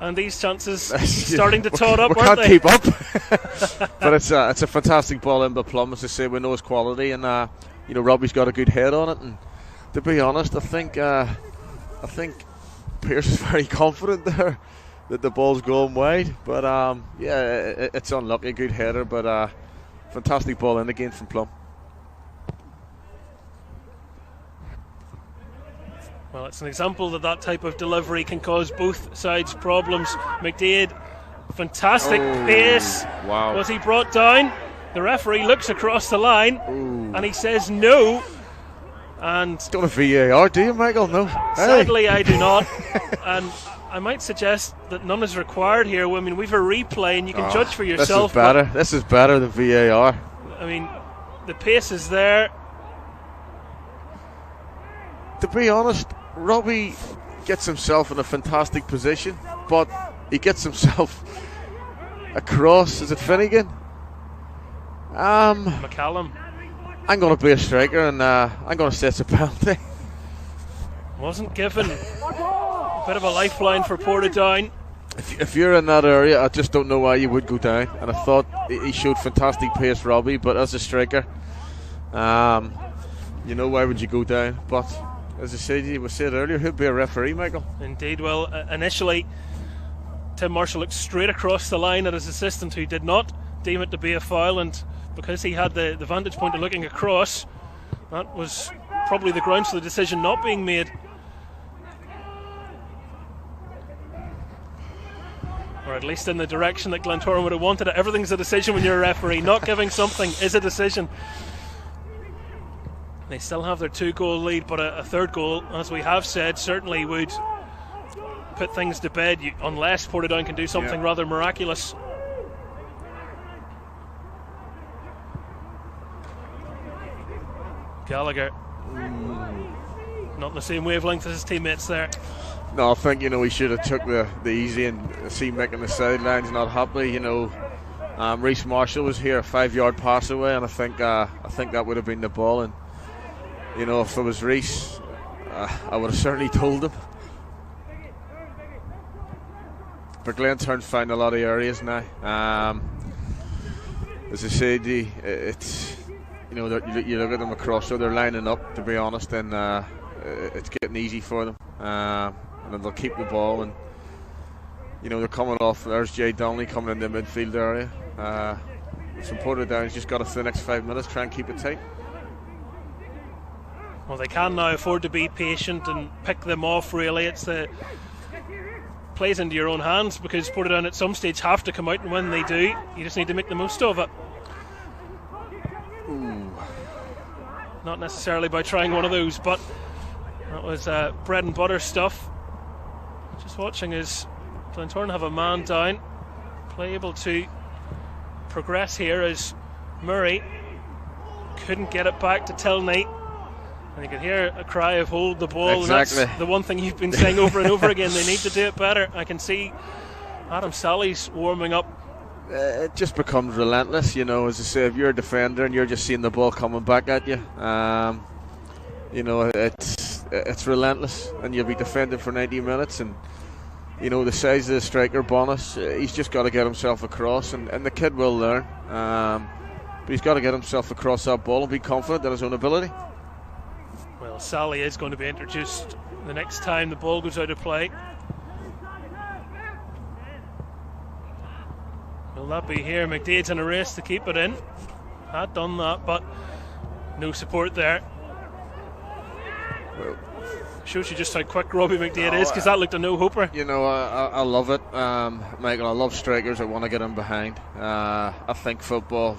And these chances starting to tot up, aren't they? We can't keep up. But it's a fantastic ball in by Plum, as I say. We know his quality, and Robbie's got a good head on it. And to be honest, I think Pearce is very confident there that the ball's going wide. But it's unlucky. Good header, but fantastic ball in again from Plum. Well, it's an example that type of delivery can cause both sides problems. McDaid, fantastic pace. Wow. Was he brought down? The referee looks across the line and he says no. And don't have VAR, do you, Michael? No. Sadly, I do not. And I might suggest that none is required here. I mean, we've a replay and you can judge for yourself. This is better than VAR. I mean, the pace is there. To be honest, Robbie gets himself in a fantastic position, but he gets himself across. Is it Finnegan? McCallum. I'm going to be a striker, and I'm going to say it's a penalty. Wasn't given. A bit of a lifeline for Portadown. If you're in that area, I just don't know why you would go down. And I thought he showed fantastic pace, Robbie, but as a striker, why would you go down? But as I said earlier, who'd be a referee, Michael? Indeed. Well, initially, Tim Marshall looked straight across the line at his assistant, who did not deem it to be a foul, and because he had the vantage point of looking across, that was probably the grounds for the decision not being made. Or at least in the direction that Glentoran would have wanted it. Everything's a decision when you're a referee. Not giving something is a decision. They still have their 2-goal lead, but a third goal, as we have said, certainly would put things to bed, unless Portadown can do something rather miraculous. Gallagher, not in the same wavelength as his teammates there. No, I think he should have took the easy, and see Mick on the sidelines not happy. Reece Marshall was here, a 5-yard pass away, and I think that would have been the ball. And if it was Reece, I would have certainly told him. But Glentoran found a lot of areas now. As I said, it's you look at them across, so they're lining up, to be honest, and it's getting easy for them. And then they'll keep the ball, and they're coming off. There's Jay Donnelly coming in the midfield area. From Portadown, he's just got it for the next 5 minutes, try and keep it tight. Well, they can now afford to be patient and pick them off, really. It's plays into your own hands, because Portadown at some stage have to come out, and when they do, you just need to make the most of it. Ooh. Not necessarily by trying one of those, but that was bread and butter stuff. Just watching as Glentoran have a man down, play able to progress here as Murray couldn't get it back to Tilney. And you can hear a cry of hold the ball. Exactly. And that's the one thing you've been saying over and over again. They need to do it better. I can see Adam Sally's warming up. It just becomes relentless, as I say. If you're a defender and you're just seeing the ball coming back at you, it's relentless, and you'll be defending for 90 minutes. And the size of the striker, Bonus, he's just got to get himself across, and the kid will learn. But he's got to get himself across that ball and be confident in his own ability. Well, Sally is going to be introduced the next time the ball goes out of play. Will that be here? McDade's in a race to keep it in. Had done that, but no support there. Well, shows you just how quick Robbie McDade is, because that looked a no-hoper. I love it, Michael. I love strikers that want to get in behind. I think football,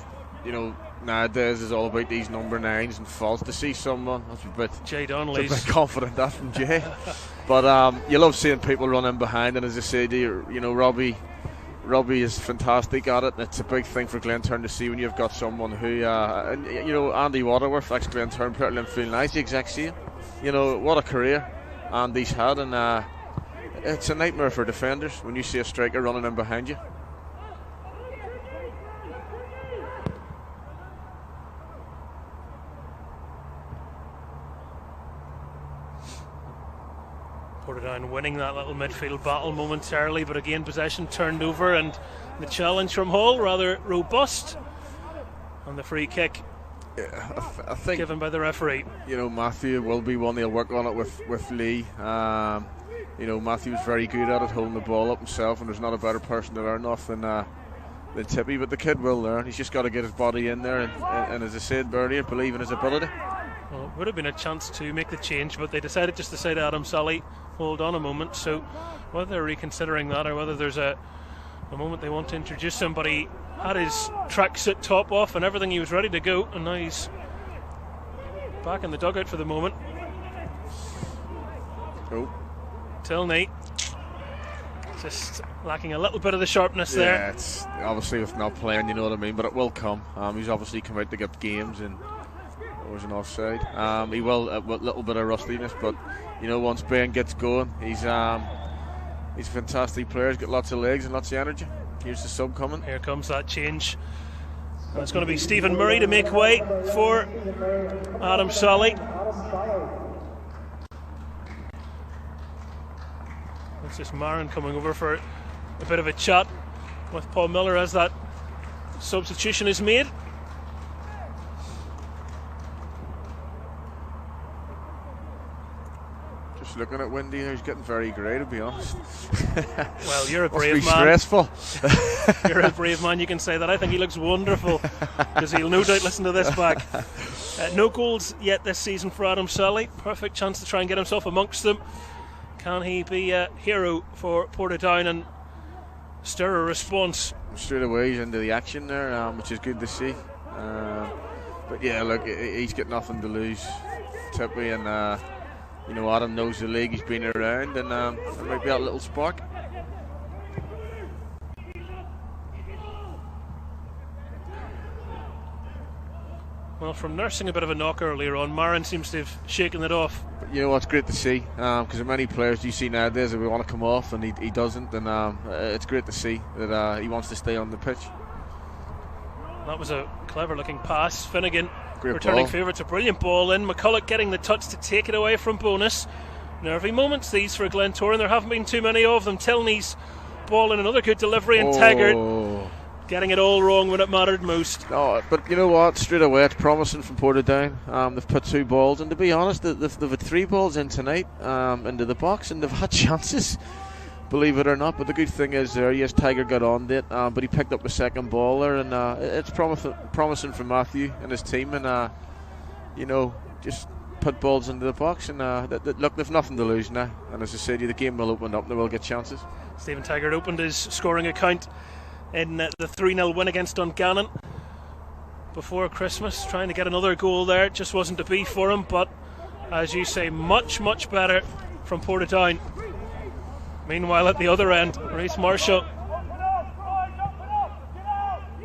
nowadays is all about these number 9s and falls. To see someone that's a bit, Jay it's a Donnelly's bit confident that from Jay. But you love seeing people run in behind, and as I said, Robbie is fantastic at it. It's a big thing for Glentoran to see when you've got someone who, Andy Waterworth, ex-Glentoran player, feeling nice, the exact same. What a career Andy's had, and it's a nightmare for defenders when you see a striker running in behind you. Portadown winning that little midfield battle momentarily, but again possession turned over, and the challenge from Hall rather robust, and the free kick I think given by the referee. Matthew will be one. They'll work on it with Lee. Matthew's very good at it, holding the ball up himself, and there's not a better person to learn off than Tippy. But the kid will learn. He's just got to get his body in there, and as I said earlier, believe in his ability. Well, it would have been a chance to make the change, but they decided just to say to Adam Solly, hold on a moment. So whether they're reconsidering that, or whether there's a moment they want to introduce somebody, had his tracksuit top off and everything, he was ready to go, and now he's back in the dugout for the moment. Tilney just lacking a little bit of the sharpness there. Yeah, it's obviously with not playing, you know what I mean, but it will come. He's obviously come out to get games, and it was an offside. He will a little bit of rustiness, but once Ben gets going, he's a fantastic player. He's got lots of legs and lots of energy. Here's the sub coming. Here comes that change. And it's going to be Stephen Murray to make way for Adam Solly. It's just Marin coming over for a bit of a chat with Paul Miller as that substitution is made. Just looking at Wendy, he's getting very grey, to be honest. Well, you're a brave man. Stressful. You're a brave man, you can say that. I think he looks wonderful, because he'll no doubt listen to this back. No goals yet this season for Adam Solly. Perfect chance to try and get himself amongst them. Can he be a hero for Portadown and stir a response? Straight away he's into the action there, which is good to see. But yeah, look, he's got nothing to lose, Tippy, and Adam knows the league, he's been around, and there might be that little spark. Well, from nursing a bit of a knock earlier on, Marin seems to have shaken it off. But you know what's great to see, because many players you see nowadays that we want to come off, and he doesn't, and it's great to see that he wants to stay on the pitch. That was a clever looking pass. Finnegan, great returning ball. favourites, a brilliant ball in. McCulloch getting the touch to take it away from Bonus. Nervy moments these for Glentoran. There haven't been too many of them. Tilney's ball in, another good delivery, and Taggart getting it all wrong when it mattered most. No, but you know what? Straight away, it's promising from Portadown. They've put 2 balls, and to be honest, they've had 3 balls in tonight into the box, and they've had chances, believe it or not. But the good thing is there, yes, Tiger got on it, but he picked up the second ball there, and it's promising for Matthew and his team, and just put balls into the box, and look, they've nothing to lose now. And as I said, the game will open up, and they will get chances. Stephen Taggart opened his scoring account in the 3-0 win against Dungannon before Christmas, trying to get another goal there. It just wasn't to be for him, but as you say, much better from Portadown. Meanwhile, at the other end, Reece Marshall,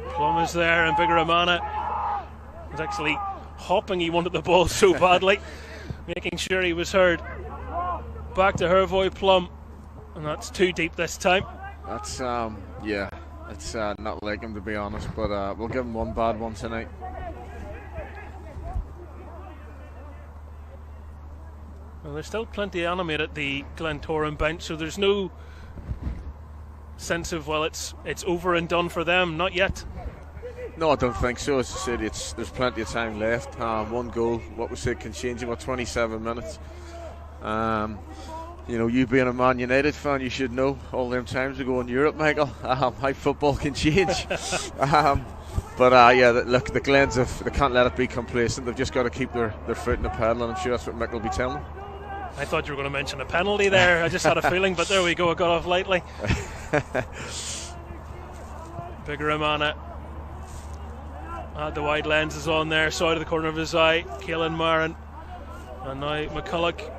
Plum is there, and Bigaramana was actually hopping. He wanted the ball so badly, making sure he was heard. Back to Hervoy Plum, and that's too deep this time. That's it's not like him, to be honest, but we'll give him one bad one tonight. Well, there's still plenty animated at the Glentoran bench, so there's no sense of, well, it's over and done for them. Not yet. No, I don't think so. As I said, there's plenty of time left. 1 goal, what we said, can change in 27 minutes. You being a Man United fan, you should know all them times ago in Europe, Michael, how football can change. Look, the Glens, they can't let it be complacent. They've just got to keep their foot in the pedal, and I'm sure that's what Mick will be telling them. I thought you were going to mention a penalty there. I just had a feeling, but there we go. It got off lightly. Bigaramana Had the wide lenses on there, saw out of the corner of his eye, Caelan Marin, and now McCulloch,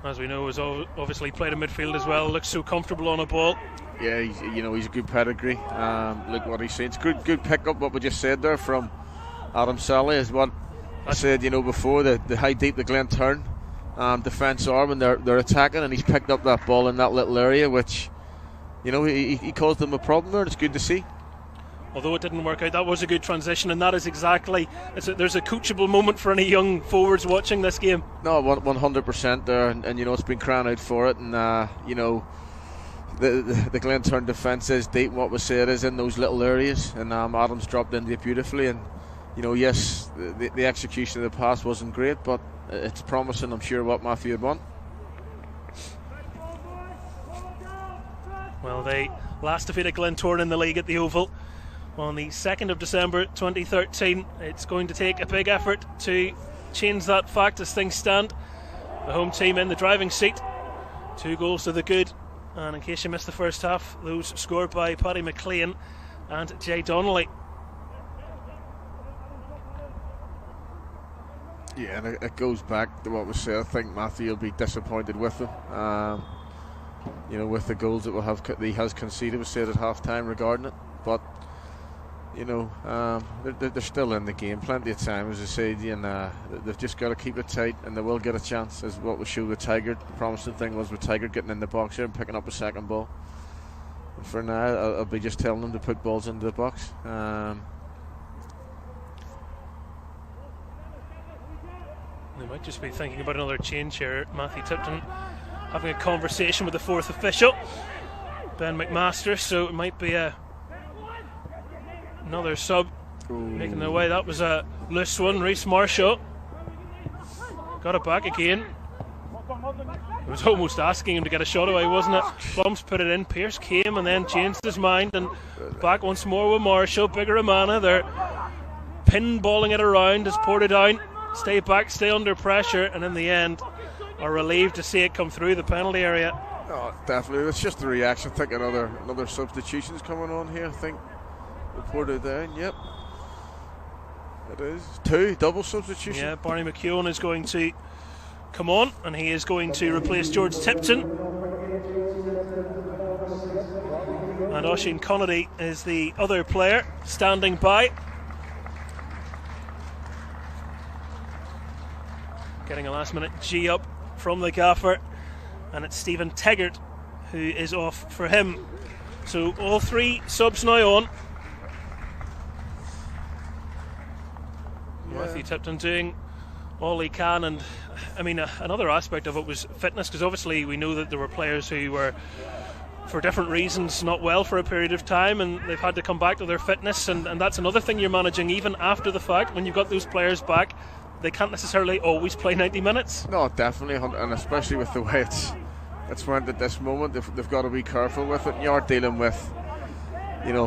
as we know, has obviously played in midfield as well. Looks so comfortable on a ball. Yeah, he's a good pedigree. Look what he's saying. It's good pick up what we just said there from Adam Sally is what I said, before, the how deep the Glentoran defence are when they're attacking, and he's picked up that ball in that little area, which, he caused them a problem there. It's good to see. Although it didn't work out, that was a good transition, and that is exactly, there's a coachable moment for any young forwards watching this game. No, 100% there, and it's been crying out for it, and the Glentoran defence is deep. What we said is in those little areas, and Adams dropped into it beautifully, and yes, the execution of the pass wasn't great, but it's promising, I'm sure, what Matthew would want. Well, they last defeated Glentoran in the league at the Oval on the 2nd of December 2013. It's going to take a big effort to change that fact as things stand. The home team in the driving seat, 2 goals to the good, and in case you missed the first half, those scored by Paddy McLean and Jay Donnelly. Yeah, and it goes back to what was said. I think Matthew will be disappointed with them. With the goals that he has conceded, was said at half time regarding it. But they're still in the game, plenty of time, as I said, and they've just got to keep it tight, and they will get a chance, as what we showed with Tiger. The promising thing was with Tiger getting in the box here and picking up a second ball. And for now, I'll be just telling them to put balls into the box. They might just be thinking about another change here. Matthew Tipton having a conversation with the 4th official, Ben McMaster, so it might be another sub. Ooh. Making their way. That was a loose one. Reece Marshall got it back again. It was almost asking him to get a shot away, wasn't it? Blums put it in. Pearce came and then changed his mind, and back once more with Marshall. Bigger Amana. They're pinballing it around as Portadown stay back, stay under pressure, and in the end are relieved to see it come through the penalty area. Oh, definitely. It's just the reaction. I think another substitution's coming on here. I think reported down. Yep, it is 2 double substitution. Yeah, Barney McKeown is going to come on, and he is going to replace George Tipton. And Oisin Connolly is the other player standing by. Getting a last minute G up from the gaffer, and it's Stephen Teggart who is off for him. So all 3 subs now on. Yeah. Matthew Tipton doing all he can, and I mean another aspect of it was fitness, because obviously we know that there were players who were, for different reasons, not well for a period of time, and they've had to come back to their fitness, and that's another thing you're managing even after the fact. When you've got those players back, they can't necessarily always play 90 minutes. No, definitely, and especially with the way it's went at this moment, they've got to be careful with it. And you are dealing with,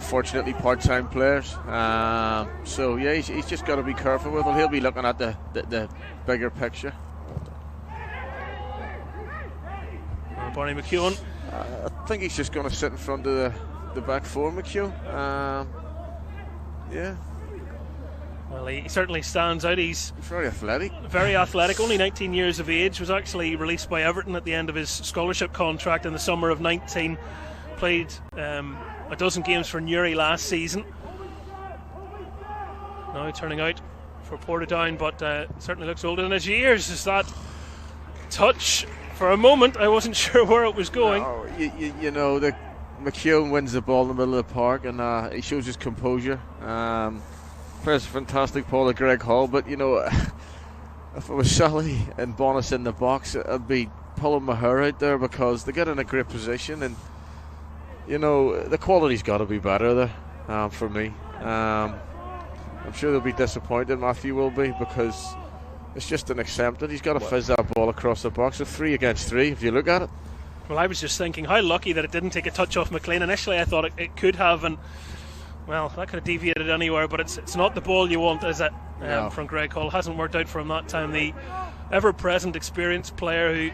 fortunately, part-time players. So yeah, he's just got to be careful with it. He'll be looking at the bigger picture. Barney McKeown. I think he's just going to sit in front of the back 4, McKeown. Yeah. Well, he certainly stands out. He's very athletic. Very athletic, only 19 years of age, was actually released by Everton at the end of his scholarship contract in the summer of 19. Played a dozen games for Newry last season. Now turning out for Portadown, but certainly looks older than his years. Is that touch? For a moment, I wasn't sure where it was going. No, the McKeown wins the ball in the middle of the park, and he shows his composure. Plays a fantastic ball to Greg Hall, but if it was Sally and Bonus in the box, I'd be pulling my hair out there, because they get in a great position, and the quality's got to be better there for me. I'm sure they'll be disappointed, Matthew will be, because it's just an accepted. He's got to fizz that ball across the box. A 3 against 3 if you look at it. Well, I was just thinking how lucky that it didn't take a touch off McLean. Initially I thought it could have, and well, that could have deviated anywhere, but it's not the ball you want, is it? No. From Greg Hall. Hasn't worked out for him that time. The ever-present, experienced player who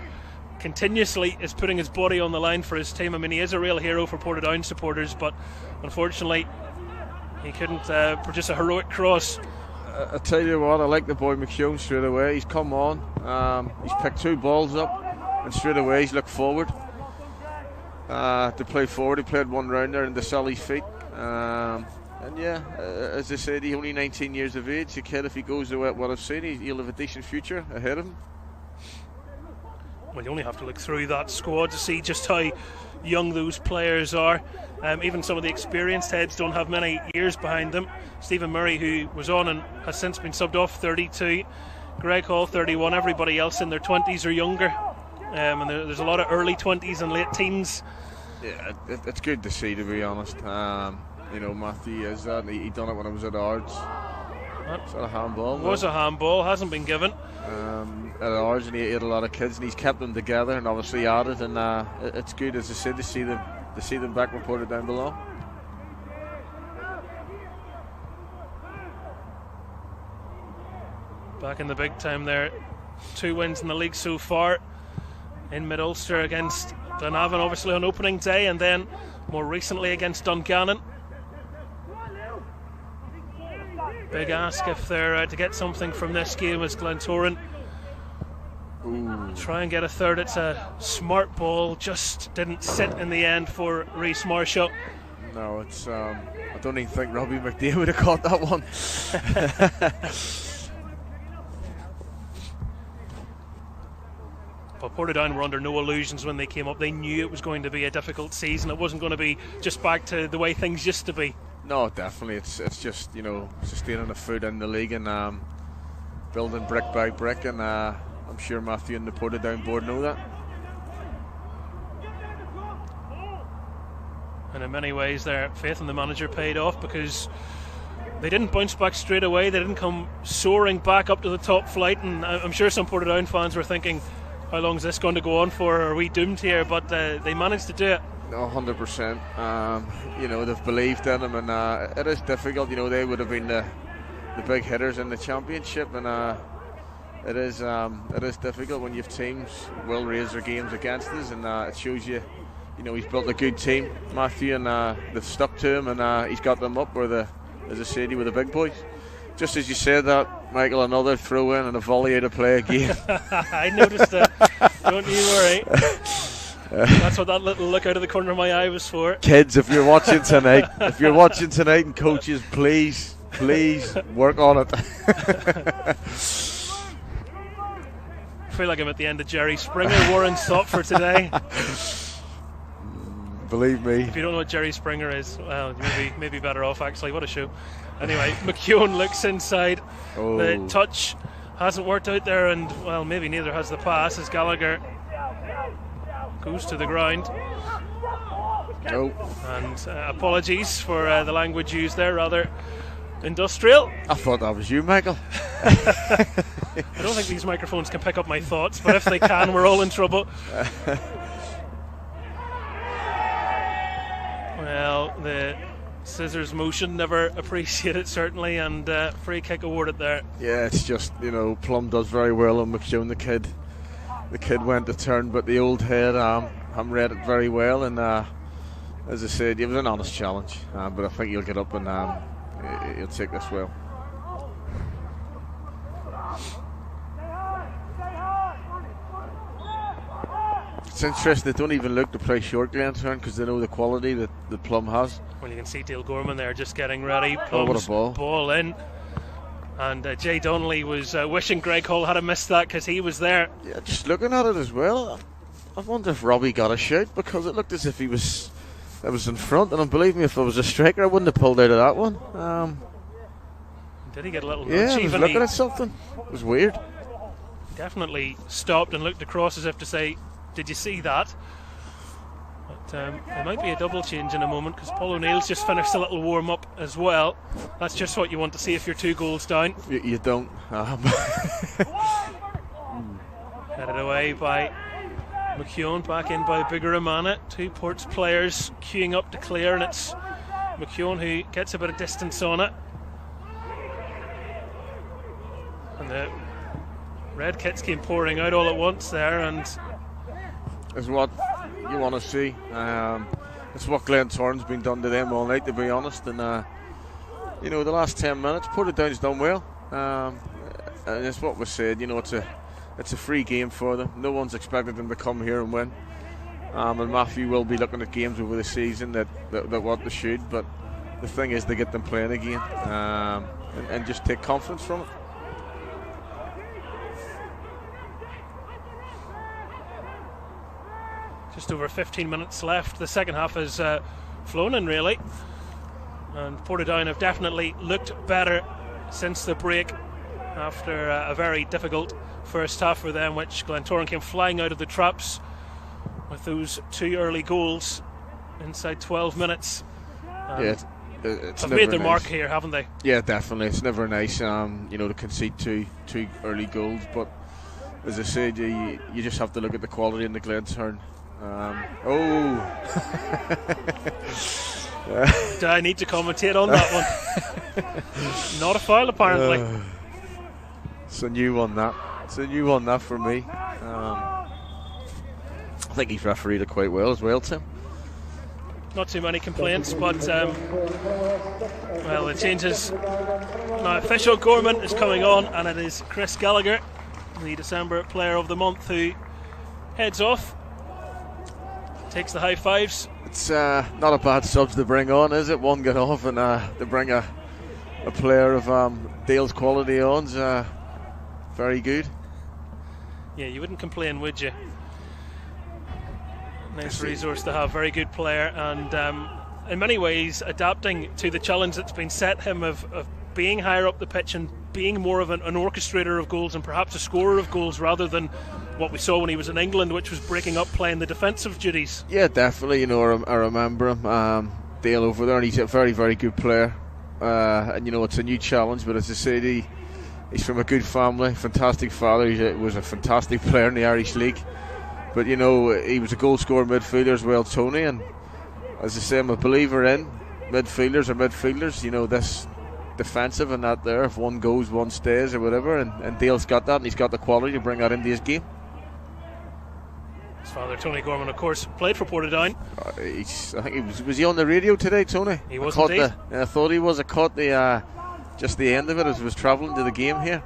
continuously is putting his body on the line for his team. I mean, he is a real hero for Portadown supporters, but unfortunately he couldn't produce a heroic cross. I tell you what, I like the boy McKeown straight away. He's come on, he's picked 2 balls up, and straight away he's looked forward to play forward. He played 1 round there into Sally's feet. And yeah, as I said, he's only 19 years of age. The kid, if he goes the way what I've seen, he'll have a decent future ahead of him. Well, you only have to look through that squad to see just how young those players are. Even some of the experienced heads don't have many years behind them. Stephen Murray, who was on and has since been subbed off, 32. Greg Hall, 31. Everybody else in their 20s or younger. And there's a lot of early 20s and late teens. Yeah, it's good to see, to be honest. You know, Matthew is that. He done it when I was at Ards. Is that a handball? It was a handball, hasn't been given. At Ards, and he had a lot of kids, and he's kept them together and obviously added. And it's good, as I said, to see them back reported down below. Back in the big time there. 2 wins in the league so far. In Mid-Ulster against Glenavon, obviously on opening day, and then more recently against Dungannon. Big ask if they're to get something from this game as Glentoran try and get a third. It's a smart ball, just didn't sit in the end for Reece Marshall. No, it's I don't even think Robbie McDay would have caught that one. But Portadown were under no illusions when they came up. They knew it was going to be a difficult season. It wasn't going to be just back to the way things used to be. No, definitely. It's just, you know, sustaining a foot in the league and building brick by brick. And I'm sure Matthew and the Portadown board know that. And in many ways, their faith in the manager paid off, because they didn't bounce back straight away. They didn't come soaring back up to the top flight. And I'm sure some Portadown fans were thinking, how long is this going to go on for? Are we doomed here? But they managed to do it. No, 100%. You know, they've believed in them, and it is difficult. You know, they would have been the big hitters in the championship, and it is difficult when you have teams will raise their games against us, and it shows you. You know, he's built a good team, Matthew, and they've stuck to him, and he's got them up where as I said, with the big boys. Just as you said that, Michael, another throw in and a volley out of play again. I noticed it. Don't you worry. That's what that little look out of the corner of my eye was for. Kids, if you're watching tonight, and coaches, please work on it. I feel like I'm at the end of Jerry Springer. Warren, stop for today. Believe me. If you don't know what Jerry Springer is, well, maybe better off actually. What a show. Anyway, McKeown looks inside. Oh. The touch hasn't worked out there, and well, maybe neither has the pass as Gallagher goes to the ground. No. And apologies for the language used there, rather industrial. I thought that was you, Michael. I don't think these microphones can pick up my thoughts, but if they can, we're all in trouble. Well, the scissors motion, never appreciated certainly, and free kick awarded there. Yeah, it's just, you know, Plum does very well on McKeown. The kid went to turn, but the old head read it very well, and as I said, it was an honest challenge, but I think he'll get up and he'll take this well. It's interesting, they don't even look to play short Glentoran because they know the quality that the Plum has. Well, you can see Dale Gorman there just getting ready. Plum's what a ball in. And Jay Donnelly was wishing Greg Hall had missed that because he was there. Yeah, just looking at it as well, I wonder if Robbie got a shout, because it looked as if he was in front, and believe me, if I was a striker I wouldn't have pulled out of that one. Did he get a little nudge? Yeah, he was looking at something. It was weird. Definitely stopped and looked across as if to say, did you see that? But there might be a double change in a moment, because Paul O'Neill's just finished a little warm up as well. That's just what you want to see if you're 2 goals down. You don't. Headed away by McKeown, back in by Biguramana. 2 Ports players queuing up to clear, and it's McKeown who gets a bit of distance on it. And the red kits came pouring out all at once there, and is what you want to see. It's what Glentoran's been done to them all night, to be honest, and you know, the last 10 minutes, Portadown's done well. And it's what was said, you know, it's a free game for them. No one's expected them to come here and win. And Matthew will be looking at games over the season that what they should, but the thing is to get them playing again and just take confidence from it. Just over 15 minutes left. The second half has flown in, really. And Portadown have definitely looked better since the break after a very difficult first half for them, which Glentoran came flying out of the traps with those 2 early goals inside 12 minutes. Yeah, it's have made their nice. Mark here, haven't they? Yeah, definitely. It's never nice, you know, to concede two early goals. But as I said, you just have to look at the quality in the Glentoran. Do I need to commentate on that one? Not a foul, apparently. It's a new one, that. It's a new one, that, for me. I think he's refereed it quite well as well, Tim. Not too many complaints, but well, the changes. Now, official Gorman is coming on, and it is Chris Gallagher, the December Player of the Month, who heads off, takes the high fives. It's not a bad sub to bring on, is it? One get off, and to bring a player of Dale's quality on, very good. Yeah, you wouldn't complain, would you? Nice resource to have, very good player, and in many ways adapting to the challenge that's been set him of being higher up the pitch and being more of an orchestrator of goals and perhaps a scorer of goals rather than what we saw when he was in England, which was breaking up, playing the defensive duties. Yeah, definitely. You know, I remember him, Dale over there, and he's a very, very good player. And you know, it's a new challenge, but as I said, he's from a good family, fantastic father. He was a fantastic player in the Irish League. But you know, he was a goal scorer midfielder as well, Tony. And as I say, I'm a believer in midfielders are midfielders. You know, this defensive and that there. If one goes, one stays, or whatever. And Dale's got that, and he's got the quality to bring that into his game. His father, Tony Gorman, of course, played for Portadown. I think was he on the radio today, Tony? He was indeed. I thought he was. I caught the just the end of it as I was travelling to the game here.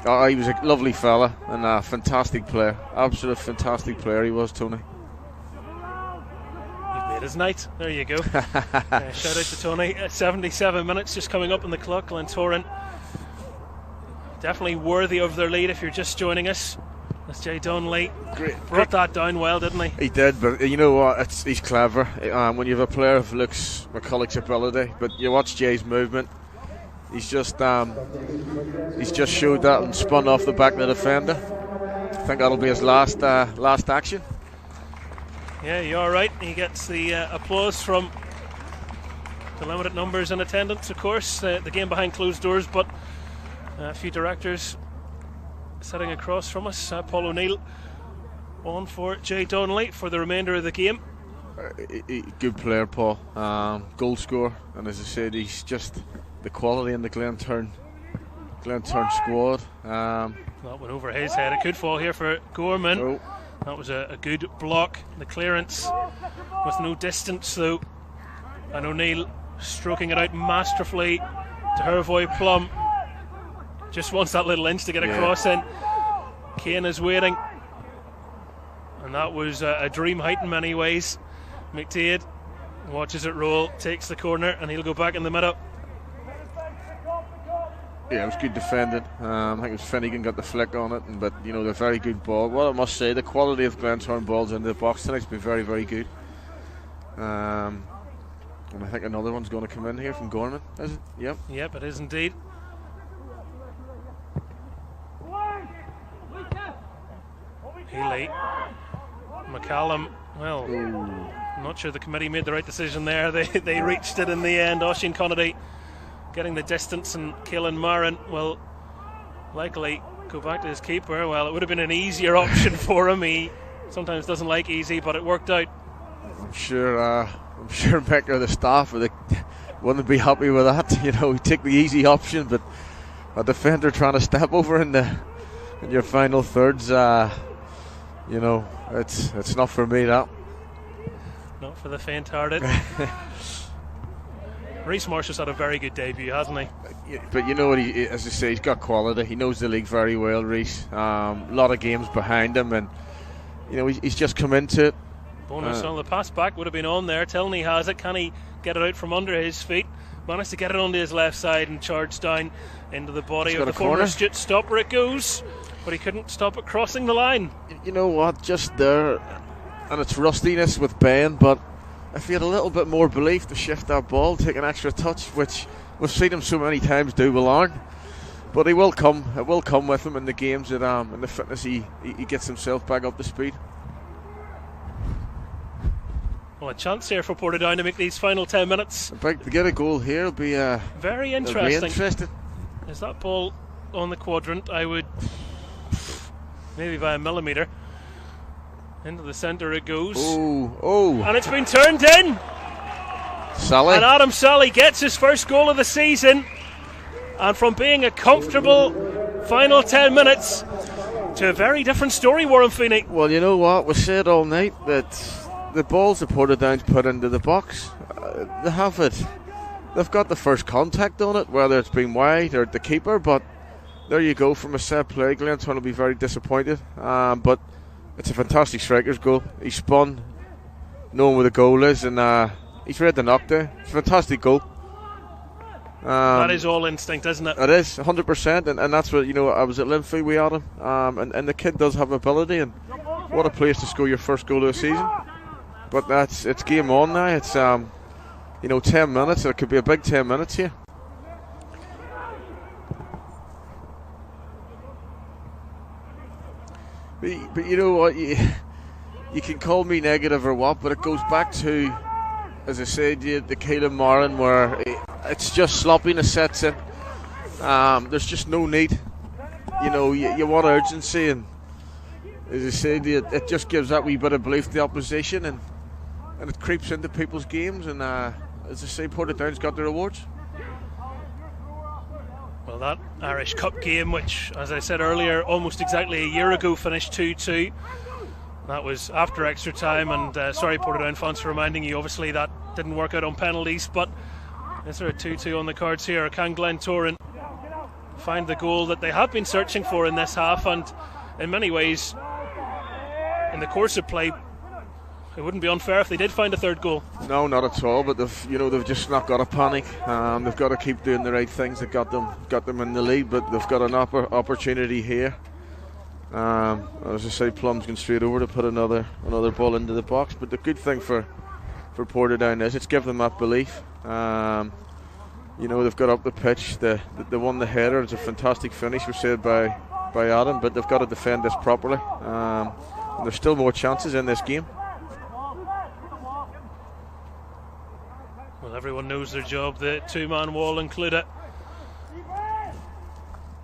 He was a lovely fella and a fantastic player. Absolute fantastic player he was, Tony. You've made his night. There you go. Shout out to Tony. 77 minutes just coming up on the clock. Glentoran definitely worthy of their lead if you're just joining us. That's Jay Donnelly. Brought that down well, didn't he? He did, but you know what? He's clever. When you have a player who looks McCulloch's ability, but you watch Jay's movement. He's just showed that and spun off the back of the defender. I think that'll be his last action. Yeah, you're right. He gets the applause from the limited numbers in attendance, of course. The game behind closed doors, but a few directors sitting across from us. Paul O'Neill on for Jay Donnelly for the remainder of the game. Good player, Paul. Goal scorer, and as I said, he's just the quality in the Glentoran squad. That went over his head. It could fall here for Gorman. Oh. That was a good block. The clearance with no distance, though. And O'Neill stroking it out masterfully to Hervoy Plum. Just wants that little inch to get across in. Kane is waiting. And that was a dream height in many ways. McDade watches it roll, takes the corner, and he'll go back in the middle. Yeah, it was good defending. I think it was Finnegan got the flick on it, but you know, they're very good ball. Well, I must say, the quality of Glentoran balls in the box tonight's been very, very good. And I think another one's going to come in here from Gorman, is it? Yep. Yep, it is indeed. Healy, McCallum. Well, I'm not sure the committee made the right decision there. They reached it in the end. Oisin Conady getting the distance, and Caelan Marin will likely go back to his keeper. Well, it would have been an easier option for him. He sometimes doesn't like easy, but it worked out. I'm sure Becker, the staff, wouldn't be happy with that. You know, take the easy option, but a defender trying to step over in your final thirds. You know, it's not for me, that. Not for the faint-hearted. Reece Marshall's had a very good debut, hasn't he? But you know what, as I say, he's got quality. He knows the league very well, Reece. A lot of games behind him, and you know he's just come into it. Bonus on the pass back would have been on there. Tilney has it. Can he get it out from under his feet? Managed to get it onto his left side and charge down into the body of the former Astute stopper. It goes, but he couldn't stop it crossing the line. You know what, just there, and it's rustiness with Ben, but if he had a little bit more belief to shift that ball, take an extra touch, which we've seen him so many times do with Larne, but it will come with him in the games that in the fitness he gets himself back up to speed. Well, a chance here for Portadown to make these final 10 minutes. To get a goal here will be very interesting. Is that ball on the quadrant? I would maybe by a millimetre. Into the centre it goes. Oh! And it's been turned in. Sally. And Adam Sally gets his first goal of the season. And from being a comfortable final 10 minutes to a very different story, Warren Feeney. Well, you know what? We said all night that the balls that Portadown's put into the box, they have it. They've got the first contact on it, whether it's been wide or the keeper. But there you go, from a set play. Glentoran will be very disappointed. But it's a fantastic striker's goal. He spun, knowing where the goal is, and he's read the knock there. It's a fantastic goal. That is all instinct, isn't it? It is, 100%, and that's what, you know, I was at Linfield with Adam, and the kid does have ability, and what a place to score your first goal of the season. But it's game on now. It's 10 minutes. It could be a big 10 minutes here. But you know what, you can call me negative or what, but it goes back to, as I said, the Keelan Moran, where it's just sloppiness sets in. There's just no need. You know, you want urgency, and as I said, it just gives that wee bit of belief to the opposition, and it creeps into people's games, and as I say, Portadown's got the rewards. Well, that Irish Cup game, which, as I said earlier, almost exactly a year ago finished 2-2. That was after extra time, and sorry, Portadown fans, for reminding you, obviously that didn't work out on penalties, but is there a 2-2 on the cards here? Or can Glentoran find the goal that they have been searching for in this half? And in many ways, in the course of play, it wouldn't be unfair if they did find a third goal. No, not at all. But they've just not got to panic. They've got to keep doing the right things that got them in the lead. But they've got an opportunity here. As I say, Plum's going straight over to put another ball into the box. But the good thing for Portadown is it's given them that belief. They've got up the pitch. They won the header. It's a fantastic finish, was said by Adam. But they've got to defend this properly. And there's still more chances in this game. Well, everyone knows their job. The two-man wall included.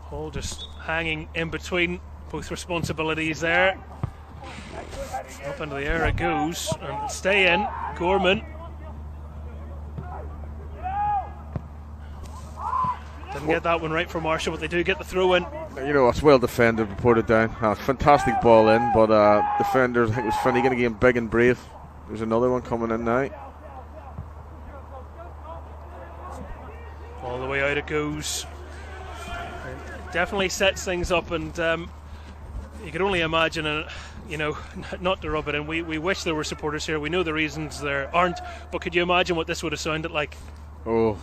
All just hanging in between both responsibilities there. Up into the air it goes, and stay in. Gorman. Didn't get that one right for Marshall, but they do get the throw in. You know, it's well defended, reported down. Fantastic ball in, but defenders, I think it was Finnegan again, big and brave. There's another one coming in now. All the way out it goes. It definitely sets things up, and you can only imagine, not to rub it in, we wish there were supporters here. We know the reasons there aren't, but could you imagine what this would have sounded like? Oh,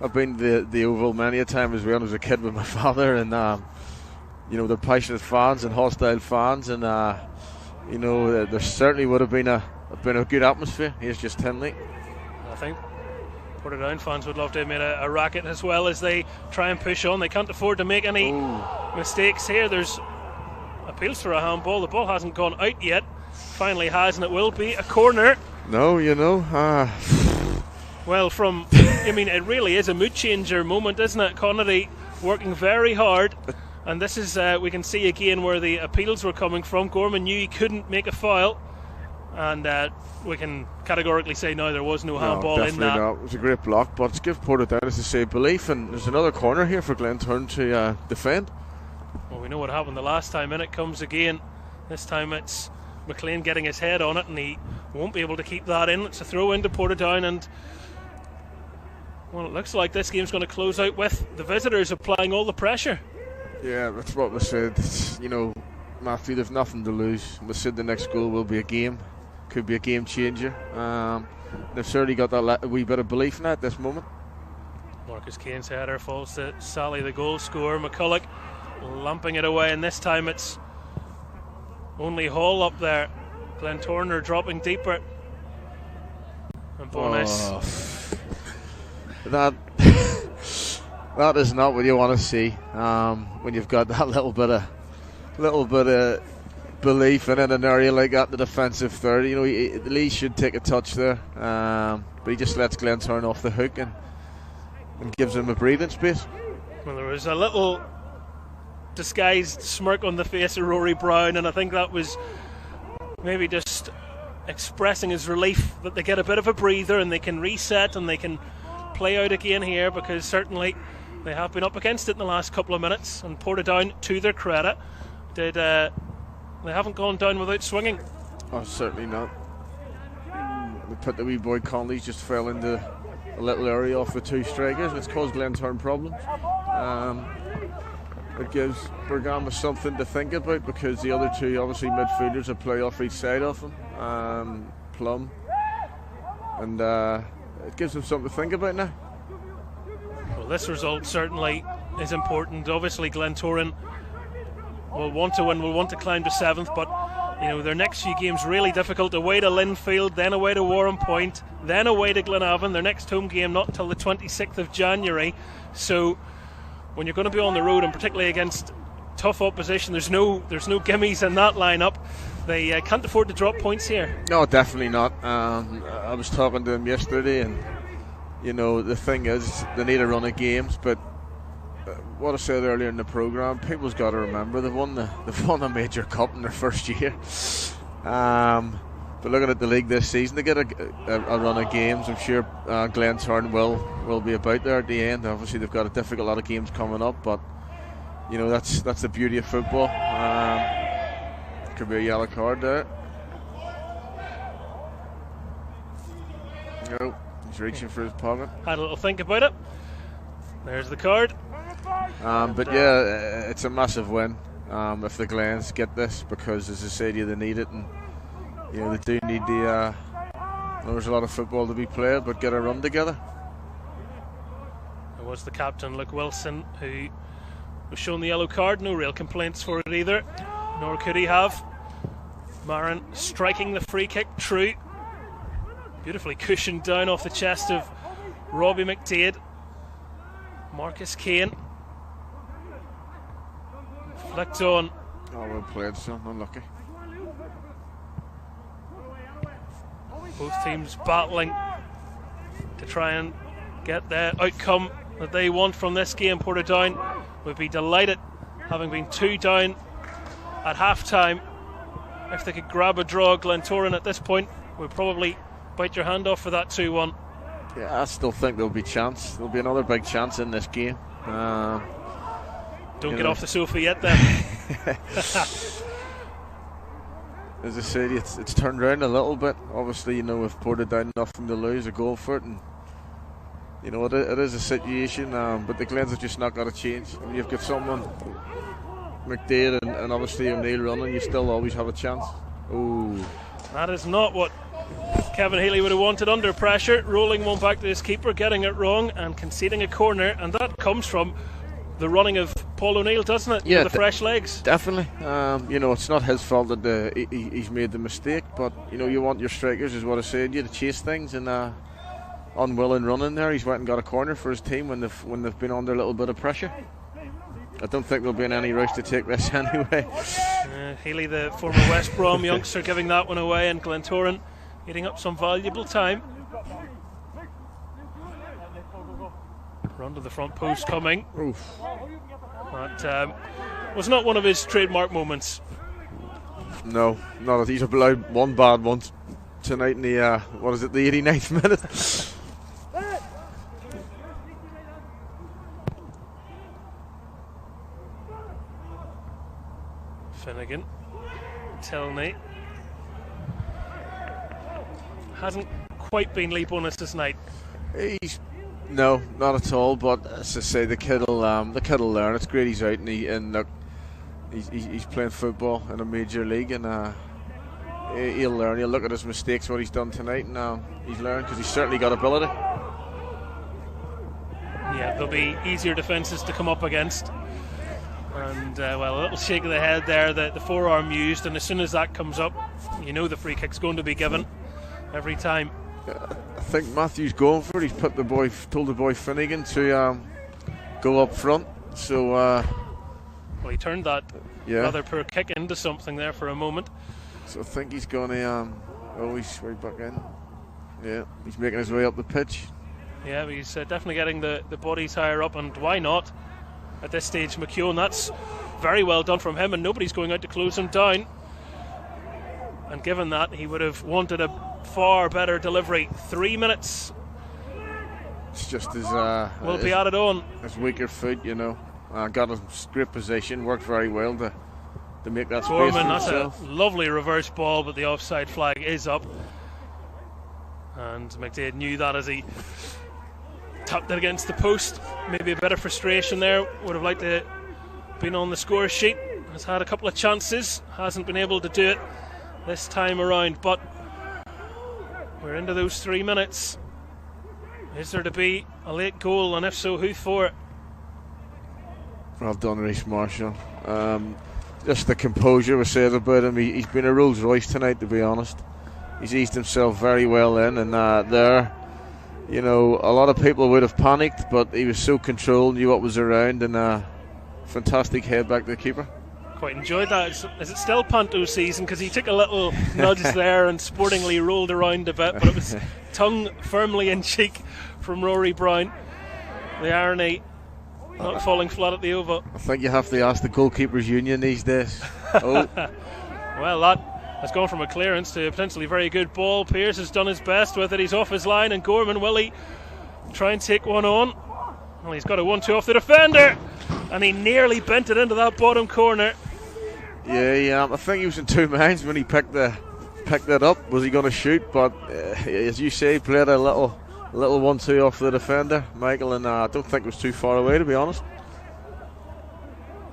I've been to the Oval many a time as well as a kid with my father, and they're passionate fans and hostile fans, and there certainly would have been a good atmosphere. Here's just Tinley. I think Portadown fans would love to have made a racket as well as they try and push on. They can't afford to make any mistakes here. There's appeals for a handball. The ball hasn't gone out yet. Finally has, and it will be a corner. No, Well, it really is a mood changer moment, isn't it? Connery working very hard, and this is, we can see again where the appeals were coming from. Gorman knew he couldn't make a foul, and we can categorically say no, there was no handball in that. Not. It was a great block, but it's give Portadown, as to say, belief, and there's another corner here for Glentoran to defend. Well, we know what happened the last time, and it comes again. This time it's McLean getting his head on it, and he won't be able to keep that in. It's a throw into Portadown, and Well, it looks like this game's going to close out with the visitors applying all the pressure. Yeah, that's what we said. You know, Matthew, they've nothing to lose. We said the next goal will be a game. Could be a game changer. They've certainly got that wee bit of belief in it at this moment. Marcus Kane's header falls to Sally, the goal scorer. McCulloch lumping it away, and this time it's only Hall up there. Glentoran are dropping deeper. And Bonus. That is not what you want to see when you've got that little bit of belief in an area like that, the defensive third. You know, Lee should take a touch there, but he just lets Glentoran off the hook and gives him a breathing space. Well, there was a little disguised smirk on the face of Rory Brown, and I think that was maybe just expressing his relief that they get a bit of a breather and they can reset and they can play out again here, because certainly they have been up against it in the last couple of minutes. And Portadown, to their credit, they haven't gone down without swinging. Oh, certainly not. They put the wee boy Conley, just fell into a little area off the two strikers, and it's caused Glentoran problems. It gives Bergama something to think about, because the other two, obviously midfielders, will play off each side of him, Plum, and it gives them something to think about now. Well, this result certainly is important. Obviously Glentoran will want to win, will want to climb to 7th, but you know, their next few games really difficult. Away to Linfield, then away to Warren Point, then away to Glenavon. Their next home game not till the 26th of January. So when you're going to be on the road, and particularly against tough opposition, there's no gimmies in that lineup. They can't afford to drop points here. No, definitely not. I was talking to them yesterday, and you know, the thing is, they need a run of games, but what I said earlier in the programme, people's got to remember they've won a major cup in their first year. But looking at the league this season, they get a run of games. I'm sure Glentoran will be about there at the end. Obviously, they've got a difficult lot of games coming up, but you know, that's the beauty of football. Could be a yellow card there. No, he's reaching for his pocket. Had a little think about it. There's the card. But yeah, it's a massive win if the Glens get this, because as I said, they need it, and you know, they do need the. There's a lot of football to be played, but get a run together. It was the captain, Luke Wilson, who was shown the yellow card. No real complaints for it either, nor could he have. Marin striking the free kick true, beautifully cushioned down off the chest of Robbie McDade. Marcus Kane flicked on. Oh, well played, son. Unlucky. Both teams battling to try and get the outcome that they want from this game. Portadown would be delighted, having been 2 down at half time, if they could grab a draw. Glentoran at this point would probably bite your hand off for that 2-1. Yeah, I still think there'll be chance. There'll be another big chance in this game. Don't get off the sofa yet then. As I said, it's turned around a little bit. Obviously, you know, if Portadown nothing to lose, a goal for it, and you know, it is a situation, but the Glens have just not got to change. I mean, you've got someone, McDade and obviously O'Neill running, you still always have a chance. Ooh. That is not what Kevin Healy would have wanted. Under pressure, rolling one back to his keeper, getting it wrong and conceding a corner, and that comes from the running of Paul O'Neill, doesn't it? Yeah, with the fresh legs. Definitely. You know, it's not his fault that he's made the mistake, but you know, you want your strikers, is what I said, you to chase things, and unwilling running there, he's went and got a corner for his team when they've been under a little bit of pressure. I don't think there'll be in any rush to take this anyway. Healy, the former West Brom youngster, giving that one away, and Glentoran eating up some valuable time. Run to the front post coming. Oof. That was not one of his trademark moments. No, not that he's allowed one bad one tonight in the the 89th minute. Finnegan, Tilney, hasn't quite been Lee Bonus this night. No, not at all. But as I say, the kid will learn. It's great he's out and look, he's playing football in a major league, and he'll learn. He'll look at his mistakes, what he's done tonight, and he's learned because he's certainly got ability. Yeah, there'll be easier defences to come up against. And well, a little shake of the head there, the forearm used, and as soon as that comes up, you know the free kick's going to be given every time. I think Matthew's going for it. He's told the boy Finnegan to go up front. So well, he turned that rather poor kick into something there for a moment. So I think he's going to he's right back in. Yeah, he's making his way up the pitch. Yeah, but he's definitely getting the bodies higher up, and why not at this stage, McKeown? That's very well done from him, and nobody's going out to close him down. And given that, he would have wanted a far better delivery. 3 minutes. It's just his will be added on. His weaker foot, got his great position, worked very well to make that space for himself. That's a lovely reverse ball, but the offside flag is up. And McDade knew that as he tapped it against the post. Maybe a bit of frustration there. Would have liked to have been on the score sheet. Has had a couple of chances, hasn't been able to do it this time around, but we're into those 3 minutes. Is there to be a late goal, and if so, who for it? Well done, Reece Marshall. Just the composure we said about him. He's been a Rolls Royce tonight, to be honest. He's eased himself very well in, and there, a lot of people would have panicked, but he was so controlled, knew what was around, and fantastic head back to the keeper. Quite enjoyed that. Is it still Panto season? Because he took a little nudge there and sportingly rolled around a bit, but it was tongue firmly in cheek from Rory Brown. The irony not falling flat at the oval. I think you have to ask the goalkeepers union these days. Oh. Well, that has gone from a clearance to a potentially very good ball. Pearce has done his best with it. He's off his line, and Gorman, will he try and take one on? Well, he's got a 1-2 off the defender, and he nearly bent it into that bottom corner. Yeah, I think he was in two minds when he picked that up. Was he going to shoot? But as you say, he played a little 1-2 off the defender, Michael, and I don't think it was too far away, to be honest.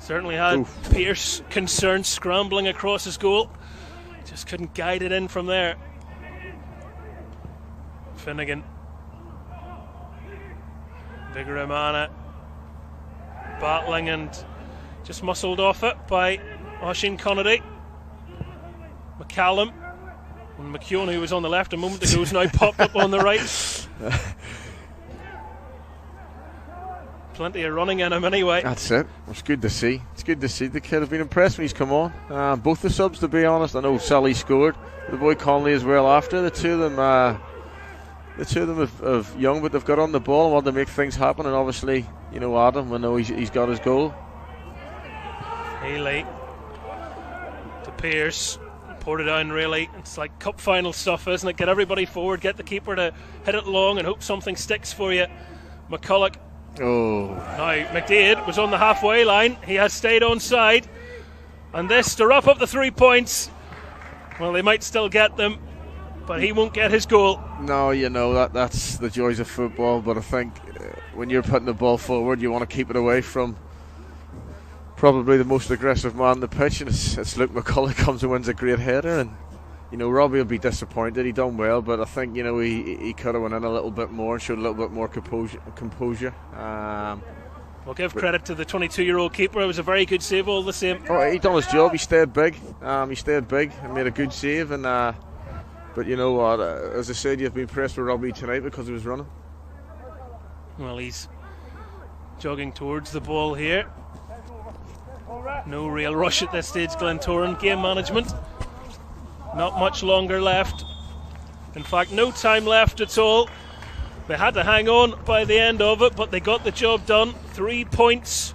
Certainly had Pearce concerned, scrambling across his goal. Just couldn't guide it in from there. Finnegan. Vigaramana battling and just muscled off it by Oisin Connery. McCallum and McKeown, who was on the left a moment ago, is now popped up on the right. Plenty of running in him anyway. That's it. It's good to see. It's good to see the kid. I've been impressed when he's come on. Both the subs, to be honest. I know Sally scored. The boy Conley as well after. The two of them have young, but they've got on the ball and want to make things happen. And obviously, Adam, we know he's got his goal. Healy to Pearce. Portadown, really. It's like cup final stuff, isn't it? Get everybody forward, get the keeper to hit it long and hope something sticks for you. McCulloch. Oh. Now, McDade was on the halfway line. He has stayed on side. And this to wrap up the 3 points. Well, they might still get them, but he won't get his goal. No, that's the joys of football. But I think when you're putting the ball forward, you want to keep it away from probably the most aggressive man on the pitch, and it's Luke McCulloch comes and wins a great header. And Robbie will be disappointed. He done well, but I think he could have went in a little bit more and showed a little bit more composure. We'll give credit to the 22-year-old keeper. It was a very good save all the same. Oh, he done his job. He stayed big. He stayed big and made a good save. And but you know what? As I said, you've been impressed with Robbie tonight because he was running. Well, he's jogging towards the ball here. No real rush at this stage, Glentoran. Game management. Not much longer left. In fact, no time left at all. They had to hang on by the end of it, but they got the job done. 3 points